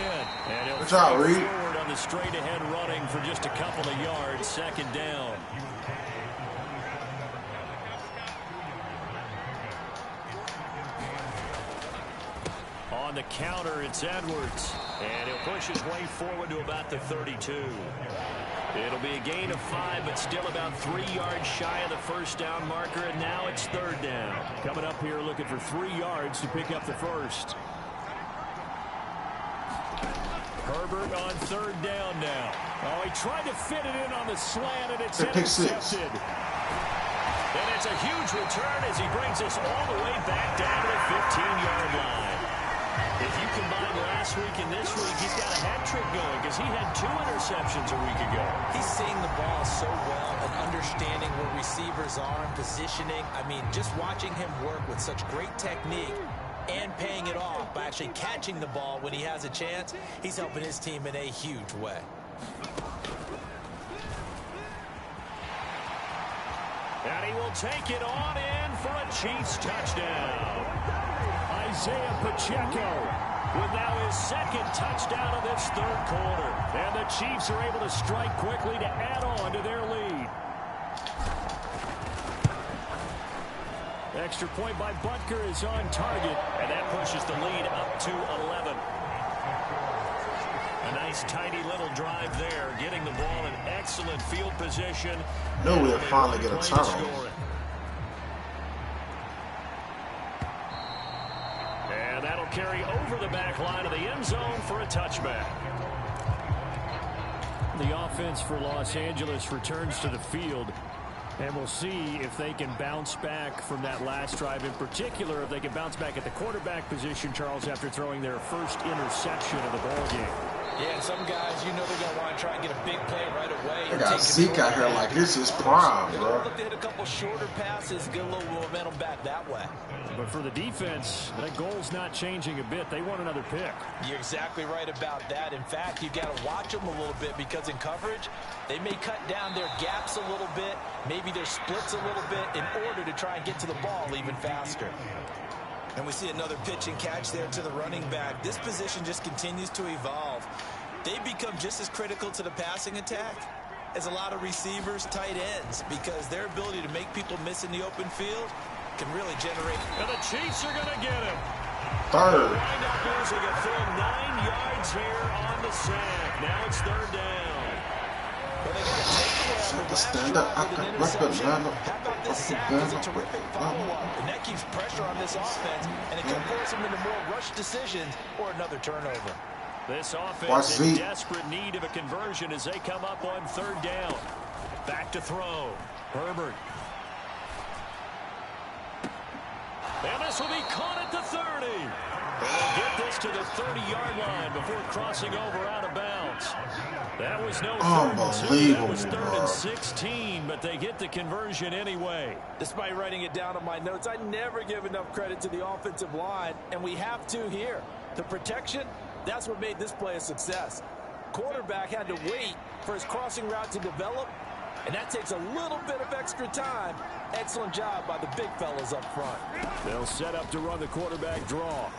And he'll forward on the straight-ahead running for just a couple of yards. 2nd down. On the counter, it's Edwards. And he'll push his way forward to about the 32. It'll be a gain of 5, but still about 3 yards shy of the first down marker, and now it's 3rd down. Coming up here looking for 3 yards to pick up the first. Herbert on 3rd down now. Oh, he tried to fit it in on the slant, and it's intercepted. And it's a huge return as he brings us all the way back down to the 15-yard line. If you combine last week and this week, he's got a hat trick going because he had 2 interceptions a week ago. He's seeing the ball so well and understanding where receivers are and positioning. I mean, just watching him work with such great technique and paying it off by actually catching the ball when he has a chance, he's helping his team in a huge way. And he will take it on in for a Chiefs touchdown. Isaiah Pacheco with now his 2nd touchdown of this 3rd quarter. And the Chiefs are able to strike quickly to add on to their lead. Extra point by Butker is on target, and that pushes the lead up to 11. A nice, tiny little drive there, getting the ball in excellent field position. No, we'll finally get a turnover. And that'll carry over the back line of the end zone for a touchback. The offense for Los Angeles returns to the field. And we'll see if they can bounce back from that last drive. In particular, if they can bounce back at the quarterback position, Charles, after throwing their first interception of the ballgame. Yeah, and some guys, you know they're going to want to try and get a big play right away. They got Zeke out here like this is prime, bro. Look to hit a couple shorter passes, get a little momentum back that way. But for the defense, that goal's not changing a bit. They want another pick. You're exactly right about that. In fact, you've got to watch them a little bit because in coverage, they may cut down their gaps a little bit, maybe their splits a little bit in order to try and get to the ball even faster. And we see another pitch and catch there to the running back. This position just continues to evolve. They become just as critical to the passing attack as a lot of receivers, tight ends, because their ability to make people miss in the open field can really generate. And the Chiefs are going to get him. 3rd. Linebackers will get full 9 yards here on the sack. Now it's 3rd down. Well, they got to take away on the last drive with an interception. How about this sack is a terrific follow-up, and that keeps pressure on this offense, and it can force them into more rush decisions or another turnover. This offense in desperate need of a conversion as they come up on 3rd down. Back to throw. Herbert. And this will be caught at the 30. They'll get this to the 30-yard line before crossing over out of bounds. That was no 3rd and 2. That was 3rd and 16, but they get the conversion anyway. Despite writing it down on my notes, I never give enough credit to the offensive line, and we have to here. The protection, that's what made this play a success. Quarterback had to wait for his crossing route to develop, And that takes a little bit of extra time. Excellent job by the big fellas up front. They'll set up to run the quarterback draw.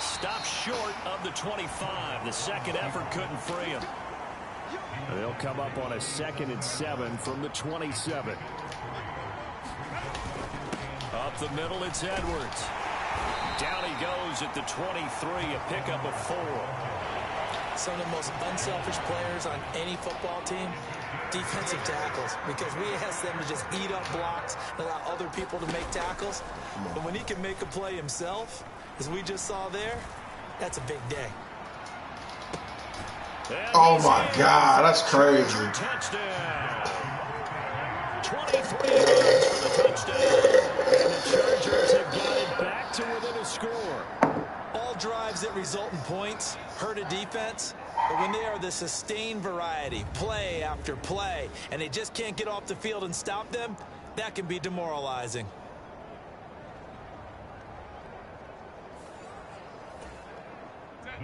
Stop short of the 25. The second effort couldn't free him. They'll come up on a 2nd and 7 from the 27. Up the middle, it's Edwards. Down he goes at the 23, a pickup of 4. Some of the most unselfish players on any football team, defensive tackles, because we ask them to just eat up blocks and allow other people to make tackles. But when he can make a play himself, as we just saw there, that's a big day. Oh my God, that's crazy. Touchdown. 23 yards for the touchdown. And the Chargers have got it back to within a score. All drives that result in points hurt a defense, but when they are the sustained variety, play after play, and they just can't get off the field and stop them, that can be demoralizing.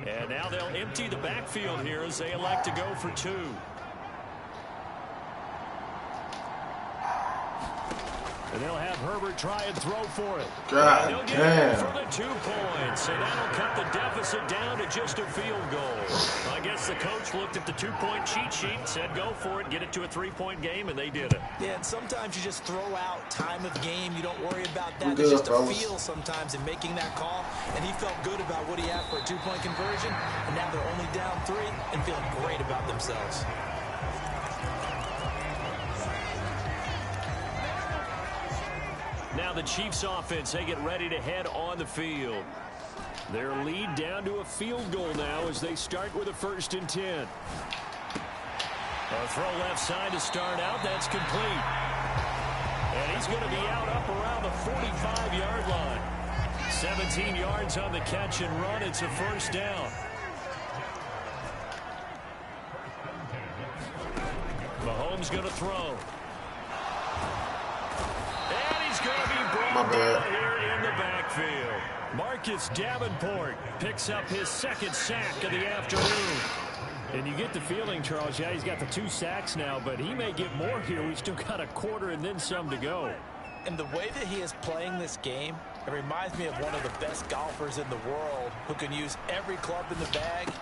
And now they'll empty the backfield here as they elect to go for 2. And they'll have Herbert try and throw for it. God They'll get damn. it for the 2 points. And that'll cut the deficit down to just a field goal. I guess the coach looked at the 2-point cheat sheet and said, go for it, get it to a 3-point game, and they did it. Yeah, and sometimes you just throw out time of game. You don't worry about that. There's just a feel sometimes in making that call. And he felt good about what he had for a 2-point conversion. And now they're only down 3 and feeling great about themselves. Now the Chiefs offense, they get ready to head on the field. Their lead down to a field goal now as they start with a 1st and 10. A throw left side to start out. That's complete. And he's going to be out up around the 45-yard line. 17 yards on the catch and run. It's a 1st down. Mahomes going to throw. Going to be brought down here in the backfield. Marcus Davenport picks up his 2nd sack of the afternoon. And you get the feeling, Charles, yeah, he's got the 2 sacks now, but he may get more here. We've still got a quarter and then some to go. And the way that he is playing this game, it reminds me of one of the best golfers in the world who can use every club in the bag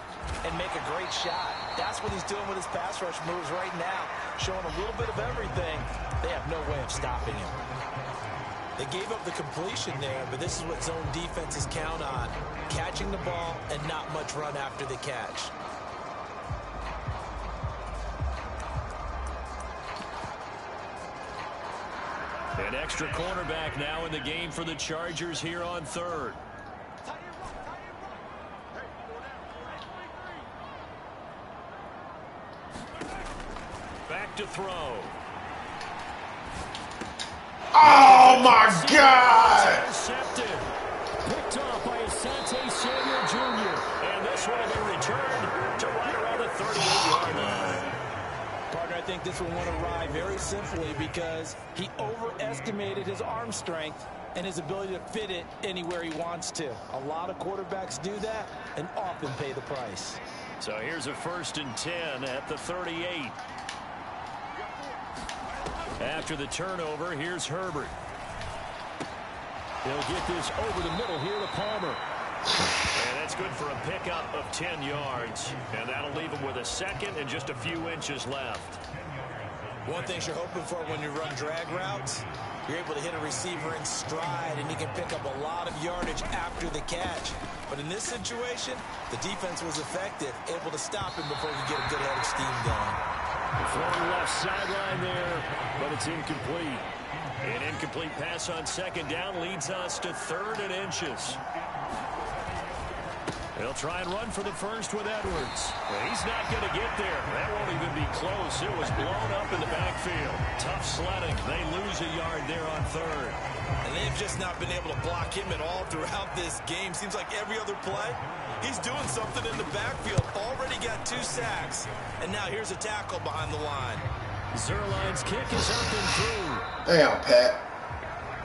and make a great shot. That's what he's doing with his pass rush moves right now, showing a little bit of everything. They have no way of stopping him. They gave up the completion there, but this is what zone defenses count on. Catching the ball and not much run after the catch. An extra cornerback now in the game for the Chargers here on 3rd. Back to throw. Oh my God! Intercepted. Picked off by Asante Samuel Jr. And this one will be returned to right around the 38-yard line. Partner, I think this will want to ride very simply because he overestimated his arm strength and his ability to fit it anywhere he wants to. A lot of quarterbacks do that and often pay the price. So here's a 1st and 10 at the 38. After the turnover, here's Herbert. He'll get this over the middle here to Palmer. And that's good for a pickup of 10 yards. And that'll leave him with a 2nd and just a few inches left. One thing you're hoping for when you run drag routes, you're able to hit a receiver in stride, and he can pick up a lot of yardage after the catch. But in this situation, the defense was effective, able to stop him before he could get a good head of steam going. Throwing left sideline there, but it's incomplete. An incomplete pass on 2nd down leads us to 3rd and inches. They'll try and run for the 1st with Edwards. Well, he's not going to get there. That won't even be close. It was blown up in the backfield. Tough sledding. They lose a yard there on 3rd. And they've just not been able to block him at all throughout this game. Seems like every other play, he's doing something in the backfield. Already got 2 sacks. And now here's a tackle behind the line. Zuerlein's kick is up and through. Damn, Pat.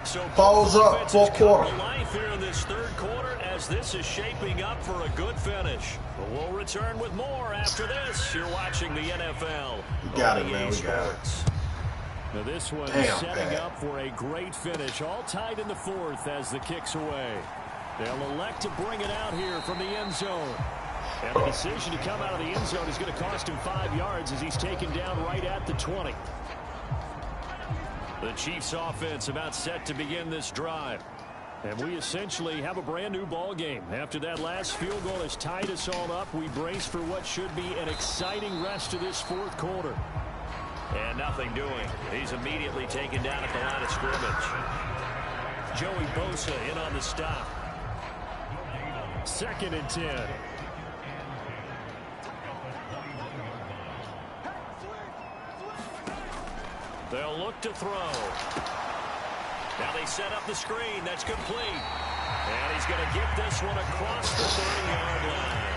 So balls up, fourth quarter. Life here in this third quarter as this is shaping up for a good finish. But we'll return with more after this. You're watching the NFL. We got it, man. We got it. Now this one setting up for a great finish. All tied in the fourth as the kick's away. They'll elect to bring it out here from the end zone. And the decision to come out of the end zone is going to cost him 5 yards as he's taken down right at the 20. The Chiefs offense about set to begin this drive. And we essentially have a brand new ball game. After that last field goal has tied us all up, we brace for what should be an exciting rest of this fourth quarter. And nothing doing. He's immediately taken down at the line of scrimmage. Joey Bosa in on the stop. 2nd and 10. They'll look to throw. Now they set up the screen. That's complete. And he's going to get this one across the 30-yard line.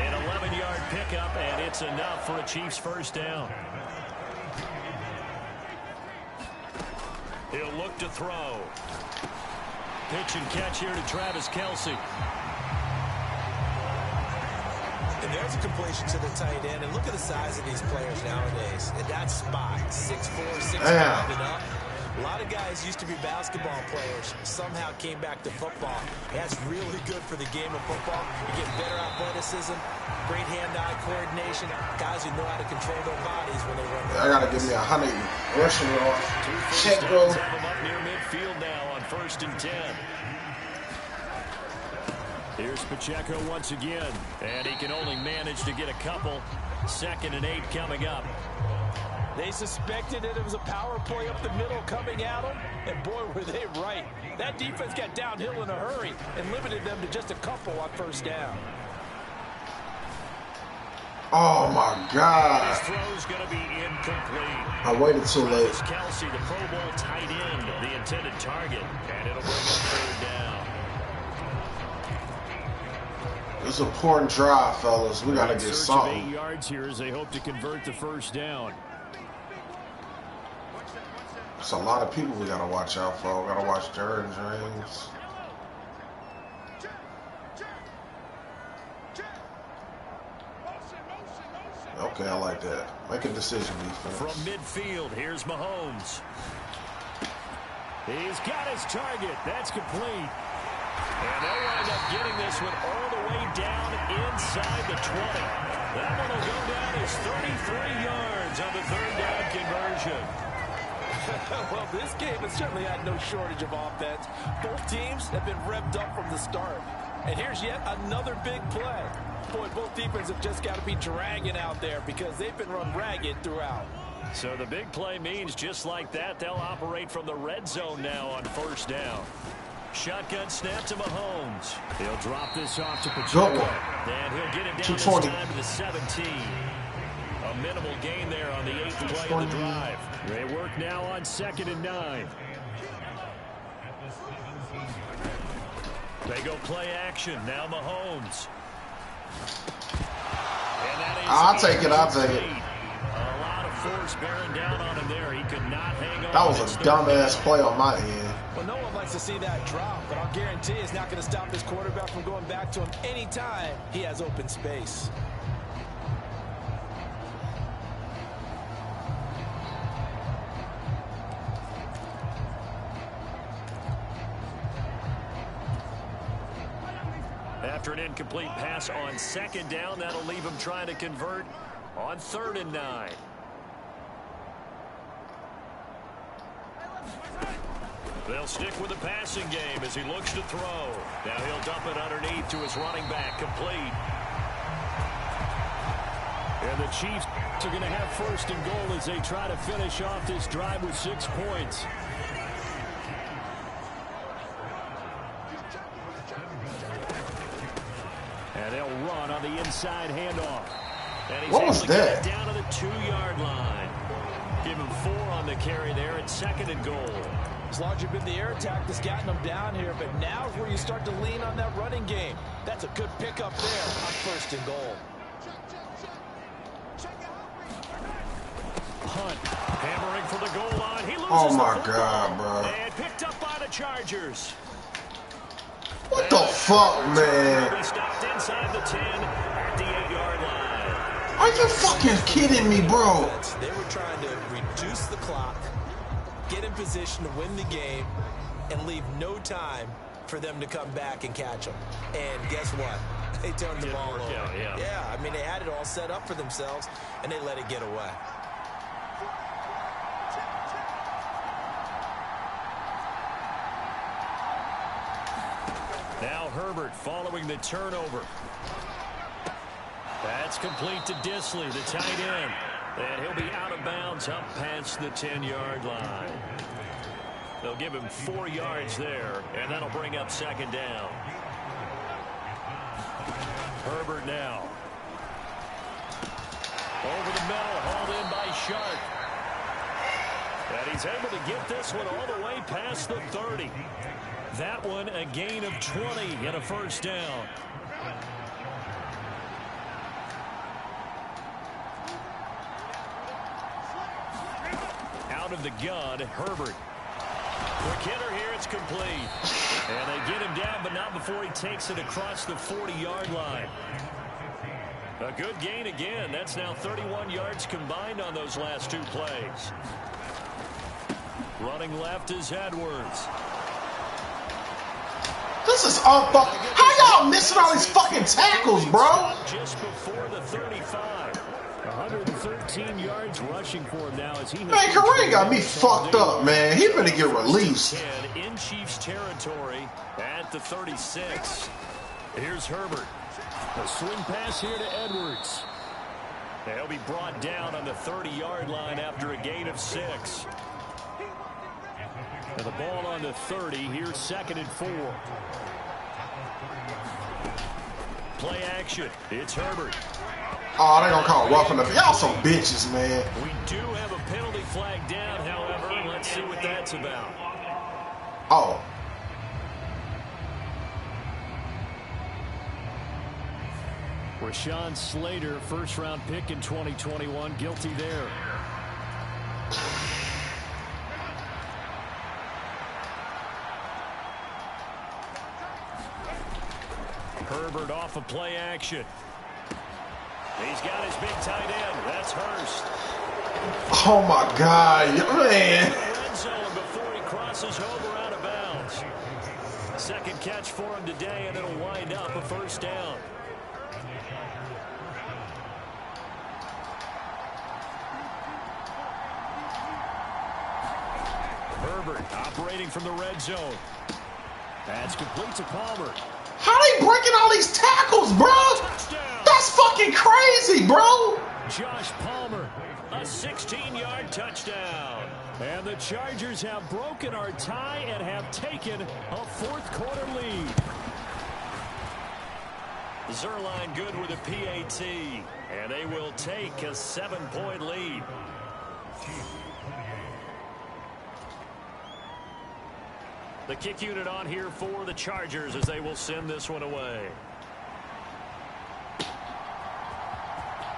An 11-yard pickup, and it's enough for a Chiefs first down. He'll look to throw. Pitch and catch here to Travis Kelce. And there's a completion to the tight end. And look at the size of these players nowadays. In that spot, 6'4", 6'5", and up. A lot of guys used to be basketball players, somehow came back to football. That's really good for the game of football. You get better athleticism, great hand-eye coordination, guys who know how to control their bodies when they run. I gotta give me 100 rushing yards. Check, bro. Have him up near midfield now on 1st and 10. Here's Pacheco once again, and he can only manage to get a couple. 2nd and 8 coming up. They suspected that it was a power play up the middle coming at them, and boy, were they right. That defense got downhill in a hurry and limited them to just a couple on 1st down. Oh, my God. His throw's going to be incomplete. I waited too late. Kelce, the Pro Bowl tight end, the intended target, and it'll bring him 3rd down. It's an important drive, fellas. We got to get something. 8 yards here as they hope to convert the first down. It's a lot of people we got to watch out for. We got to watch Jared James. Okay, I like that. Make a decision, defense. From midfield, here's Mahomes. He's got his target. That's complete. And they'll wind up getting this one all the way down inside the 20. That one will go down as 33 yards on the 3rd down conversion. Well, this game has certainly had no shortage of offense. Both teams have been revved up from the start. And here's yet another big play. Boy, both defenses have just got to be dragging out there because they've been run ragged throughout. So the big play means just like that, they'll operate from the red zone now on 1st down. Shotgun snap to Mahomes. He'll drop this off to Pacheco. And he'll get it down this time to the 17. A minimal gain there on the 8th play of the drive. They work now on 2nd and 9. They go play action. Now Mahomes. I'll take it. I'll take it. A lot of force bearing down on him there. He could not hang on. That was a dumbass play on my end. Well, no one likes to see that drop, but I'll guarantee it's not going to stop this quarterback from going back to him anytime he has open space. After an incomplete pass on 2nd down, that'll leave him trying to convert on 3rd and 9. They'll stick with the passing game as he looks to throw. Now he'll dump it underneath to his running back, complete. And the Chiefs are going to have 1st and goal as they try to finish off this drive with 6 points. And they'll run on the inside handoff. And he's what was that? Down to the 2-yard line. Give him 4 on the carry there at 2nd and goal. It's largely been the air attack that's gotten them down here, but now is where you start to lean on that running game. That's a good pickup there on 1st and goal. Hunt hammering for the goal line. He loses oh my God, bro. And picked up by Chargers. What the fuck, man? Stopped inside the 10 at the 8-yard line. Are you fucking kidding me, bro? They were trying to reduce the clock, get in position to win the game, and leave no time for them to come back and catch them. And guess what? They turned the ball over. Yeah, I mean, they had it all set up for themselves, and they let it get away. Now Herbert following the turnover. That's complete to Disley, the tight end. And he'll be out of bounds up past the 10-yard line. They'll give him 4 yards there, and that'll bring up second down. Herbert now. Over the middle, hauled in by Sharp. And he's able to get this one all the way past the 30. That one a gain of 20 and a first down. Out of the gun, Herbert. Quick hitter here, it's complete. And they get him down, but not before he takes it across the 40-yard line. A good gain again. That's now 31 yards combined on those last 2 plays. Running left is Edwards. This is unfucking. How y'all missing all these fucking tackles, bro? Just before the 35. 113 yards rushing for him now as he. Man, Kareem got me fucked up, man. He better get released. In Chiefs territory at the 36. Here's Herbert. A swing pass here to Edwards. They'll be brought down on the 30-yard line after a gain of 6. And the ball on the 30. Here's 2nd and 4. Play action. It's Herbert. Oh, they gonna call roughing the. Y'all some bitches, man. We do have a penalty flag down, however. Let's see what that's about. Oh. Rashawn Slater, first-round pick in 2021, guilty there. Herbert off of play action. He's got his big tight end. That's Hurst. Oh my God, man. Red zone before he crosses over out of bounds. Second catch for him today, and it'll wind up a first down. Herbert operating from the red zone. That's complete to Palmer. How they breaking all these tackles, bro? Touchdown. That's fucking crazy, bro. Josh Palmer, a 16-yard touchdown. And the Chargers have broken our tie and have taken a 4th-quarter lead. Zuerlein good with a PAT, and they will take a 7-point lead. The kick unit on here for the Chargers as they will send this one away.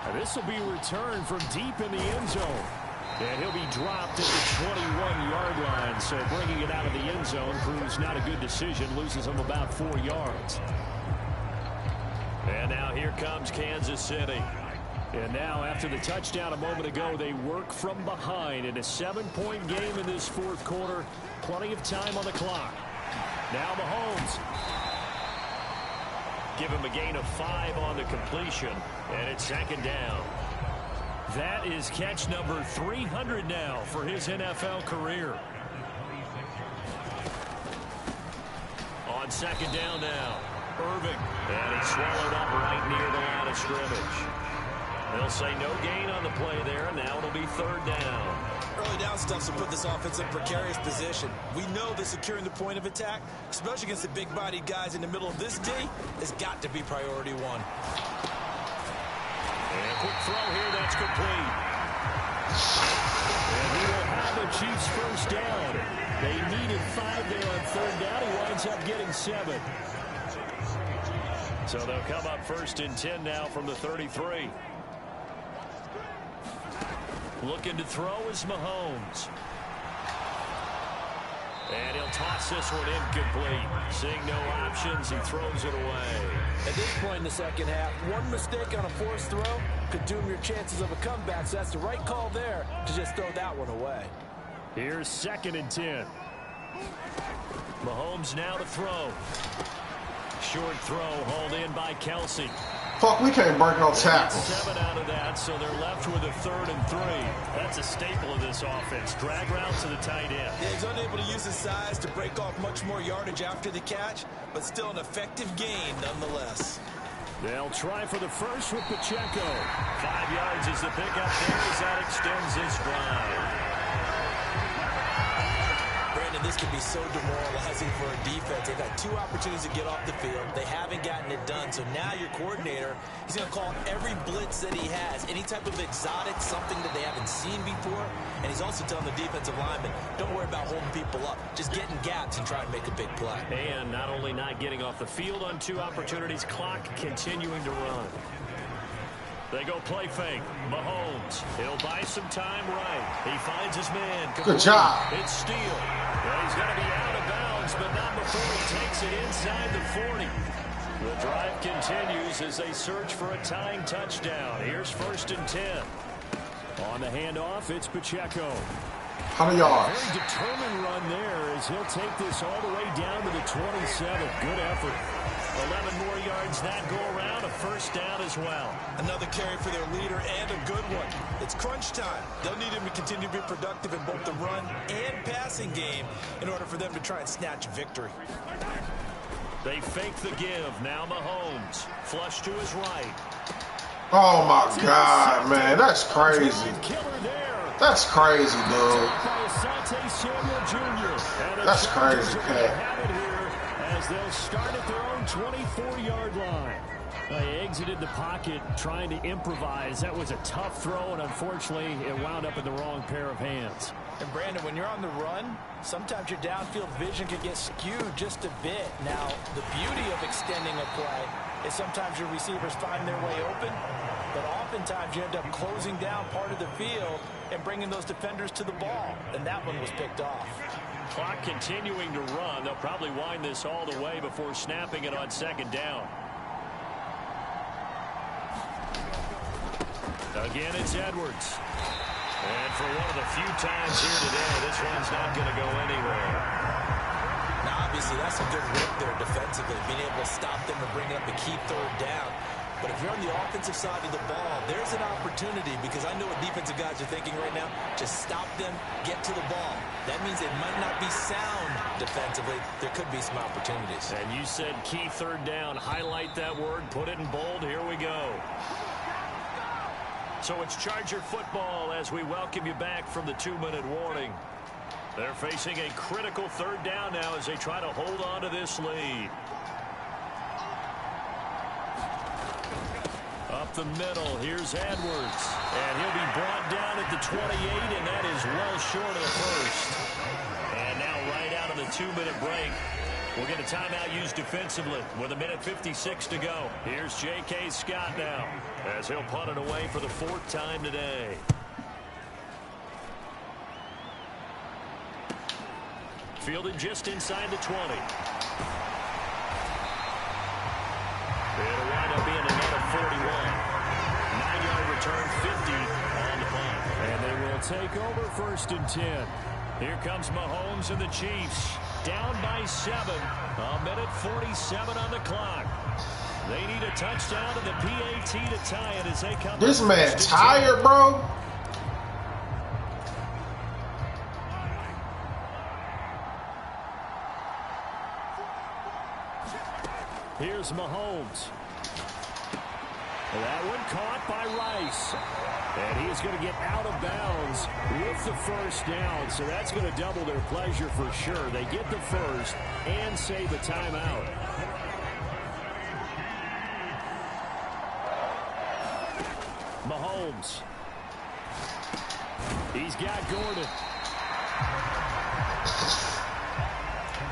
And this will be returned from deep in the end zone. And he'll be dropped at the 21-yard line. So bringing it out of the end zone proves not a good decision. Loses him about 4 yards. And now here comes Kansas City. And now after the touchdown a moment ago, they work from behind in a 7-point game in this 4th quarter. Plenty of time on the clock. Now Mahomes. Give him a gain of 5 on the completion. And it's 2nd down. That is catch number 300 now for his NFL career. On 2nd down now. Irving. And he's swallowed up right near the line of scrimmage. They'll say no gain on the play there, and now it'll be 3rd down. Early down stuff to put this offense in precarious position. We know that securing the point of attack, especially against the big-bodied guys in the middle of this D, has got to be priority 1. And a quick throw here, that's complete. And he will have the Chiefs first down. They needed 5 there on 3rd down. He winds up getting 7. So they'll come up 1st and 10 now from the 33. Looking to throw is Mahomes. And he'll toss this one incomplete. Seeing no options, he throws it away. At this point in the second half, one mistake on a forced throw could doom your chances of a comeback, so that's the right call there to just throw that one away. Here's 2nd and 10. Mahomes now to throw. Short throw hauled in by Kelsey. Fuck, we can't break no tackles. 7 out of that, so they're left with a 3rd and 3. That's a staple of this offense. Drag route to the tight end. Yeah, he's unable to use his size to break off much more yardage after the catch, but still an effective gain nonetheless. They'll try for the first with Pacheco. 5 yards is the pickup there as that extends his drive. Brandon, this can be so demoralizing for a defense. They've had 2 opportunities to get off the field. They haven't gotten it done. So now your coordinator, he's going to call every blitz that he has, any type of exotic, something that they haven't seen before. And he's also telling the defensive lineman, don't worry about holding people up. Just get in gaps and try and make a big play. And not only not getting off the field on 2 opportunities, clock continuing to run. They go play fake. Mahomes. He'll buy some time right. He finds his man. Good job. It's Steele. Well, he's going to be out of bounds, but not before he takes it inside the 40. The drive continues as they search for a tying touchdown. Here's 1st and 10. On the handoff, it's Pacheco. 100 yards. Very determined run there as he'll take this all the way down to the 27. Good effort. 11 more yards that go around, a 1st down as well. Another carry for their leader and a good one. It's crunch time. They'll need him to continue to be productive in both the run and passing game in order for them to try and snatch victory. They fake the give. Now Mahomes. Flush to his right. Oh my God, man. That's crazy. That's crazy, dude. That's crazy, Pat. As they'll start at their own 24-yard line. They exited the pocket trying to improvise. That was a tough throw, and unfortunately, it wound up in the wrong pair of hands. And Brandon, when you're on the run, sometimes your downfield vision can get skewed just a bit. Now, the beauty of extending a play is sometimes your receivers find their way open, but oftentimes you end up closing down part of the field and bringing those defenders to the ball, and that one was picked off. Clock continuing to run. They'll probably wind this all the way before snapping it on 2nd down. Again, it's Edwards. And for one of the few times here today, this one's not going to go anywhere. Now, obviously, that's a good work there defensively, being able to stop them and bring up a key 3rd down. But if you're on the offensive side of the ball, there's an opportunity, because I know what defensive guys are thinking right now. Just stop them, get to the ball. That means it might not be sound defensively. There could be some opportunities. And you said key 3rd down. Highlight that word. Put it in bold. Here we go. So it's Charger football as we welcome you back from the 2-minute warning. They're facing a critical 3rd down now as they try to hold on to this lead. Up the middle, here's Edwards. And he'll be brought down at the 28, and that is well short of the 1st. And now right out of the 2-minute break, we'll get a timeout used defensively with 1:56 to go. Here's J.K. Scott now as he'll punt it away for the 4th time today. Fielded just inside the 20. It'll wind up being another 41. 9-yard return, 50 on the punt. And they will take over 1st and 10. Here comes Mahomes and the Chiefs. Down by 7. 1:47 on the clock. They need a touchdown and the PAT to tie it as they come. This man tired, bro. Here's Mahomes. That one caught by Rice. And he's going to get out of bounds with the 1st down. So that's going to double their pleasure for sure. They get the 1st and save a timeout. Mahomes. He's got Gordon.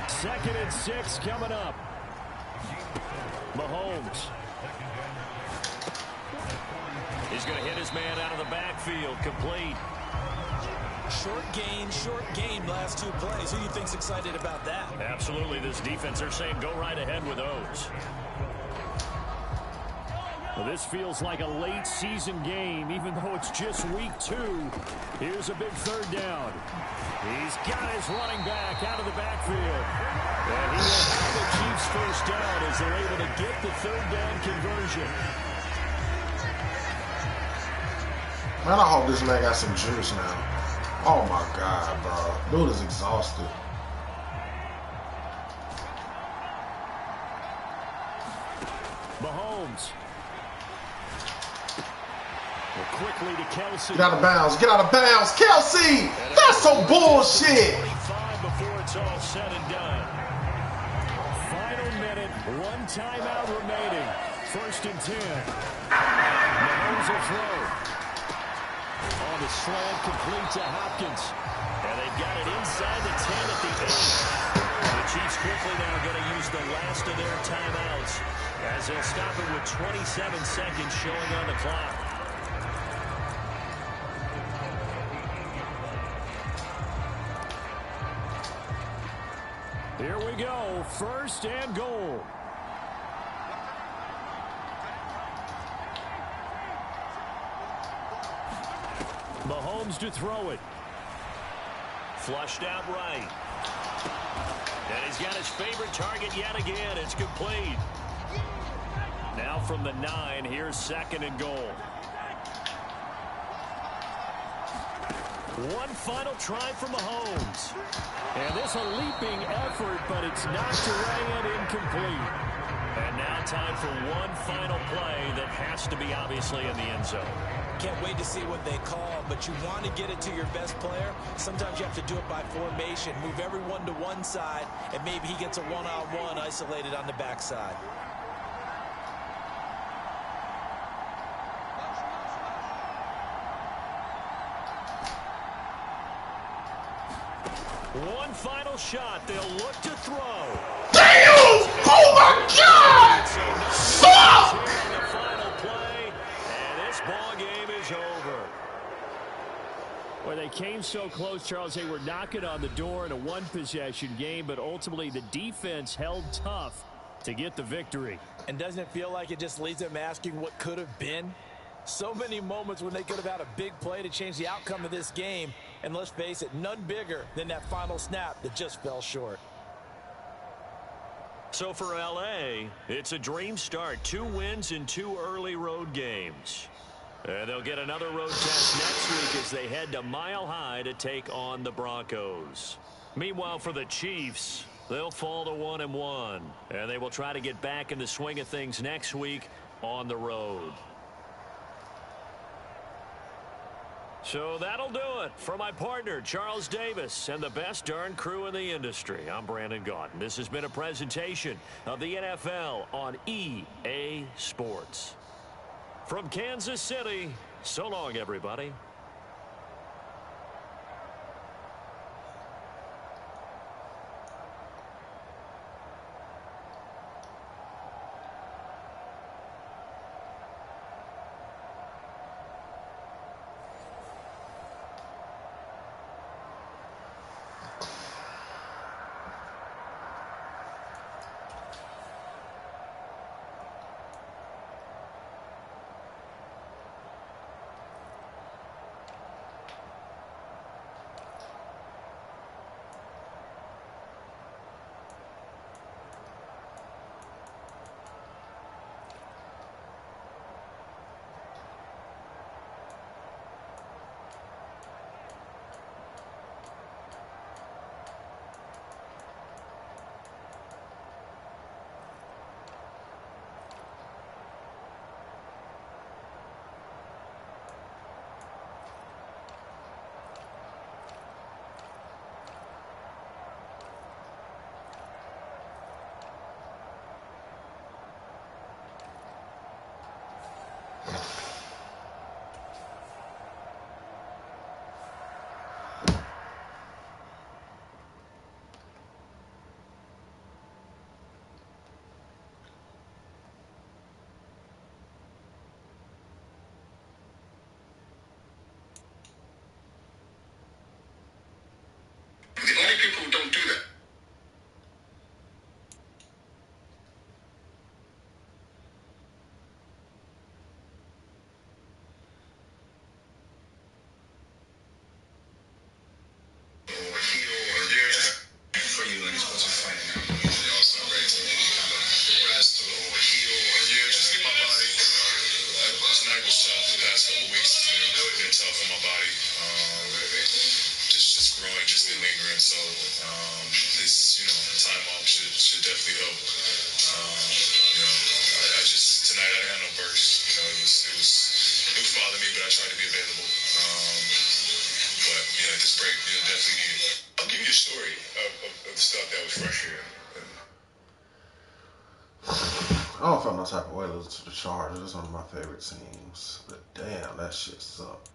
2nd and 6 coming up. Mahomes. He's going to hit his man out of the backfield. Complete. Short gain, last 2 plays. Who do you think's excited about that? Absolutely. This defense, they're saying go right ahead with those. Well, this feels like a late season game, even though it's just week 2. Here's a big 3rd down. He's got his running back out of the backfield. And he will have the Chiefs first down as they're able to get the 3rd down conversion. Man, I hope this man got some juice now. Oh my God, bro. Dude is exhausted. Mahomes. Quickly to Kelsey. Get out of bounds. Get out of bounds. Kelsey! That's some bullshit. 25 before it's all said and done. Final minute. 1 timeout remaining. 1st and 10. Mahomes will throw. On the slant, complete to Hopkins. And they've got it inside the 10 at the 8. The Chiefs quickly now going to use the last of their timeouts as they'll stop it with 27 seconds showing on the clock. Here we go, 1st and goal. Mahomes to throw it. Flushed out right. And he's got his favorite target yet again. It's complete. Now from the 9, here's 2nd and goal. One final try for Mahomes. And this a leaping effort, but it's knocked away and incomplete. And now time for one final play that has to be obviously in the end zone. Can't wait to see what they call, but you want to get it to your best player. Sometimes you have to do it by formation. Move everyone to one side, and maybe he gets a one-on-one isolated on the backside. One final shot. They'll look to throw. Damn! Oh my God! Stop! The final play, and this ball game is over. Well, they came so close, Charles. They were knocking on the door in a one-possession game, but ultimately the defense held tough to get the victory. And doesn't it feel like it just leaves them asking what could have been? So many moments when they could have had a big play to change the outcome of this game. And let's face it, none bigger than that final snap that just fell short. So for LA, it's a dream start. 2 wins in 2 early road games. And they'll get another road test next week as they head to Mile High to take on the Broncos. Meanwhile, for the Chiefs, they'll fall to 1-1. And they will try to get back in the swing of things next week on the road. So that'll do it. For my partner, Charles Davis, and the best darn crew in the industry, I'm Brandon Gaudin. This has been a presentation of the NFL on EA Sports. From Kansas City, so long, everybody. So this, time off should definitely help. I just tonight I didn't have no burst. It was bothering me, but I tried to be available. But this break, definitely needed. I'll give you a story of stuff that was frustrating. I don't feel no type of way losing to the Chargers. It's one of my favorite teams. But damn, that shit sucked.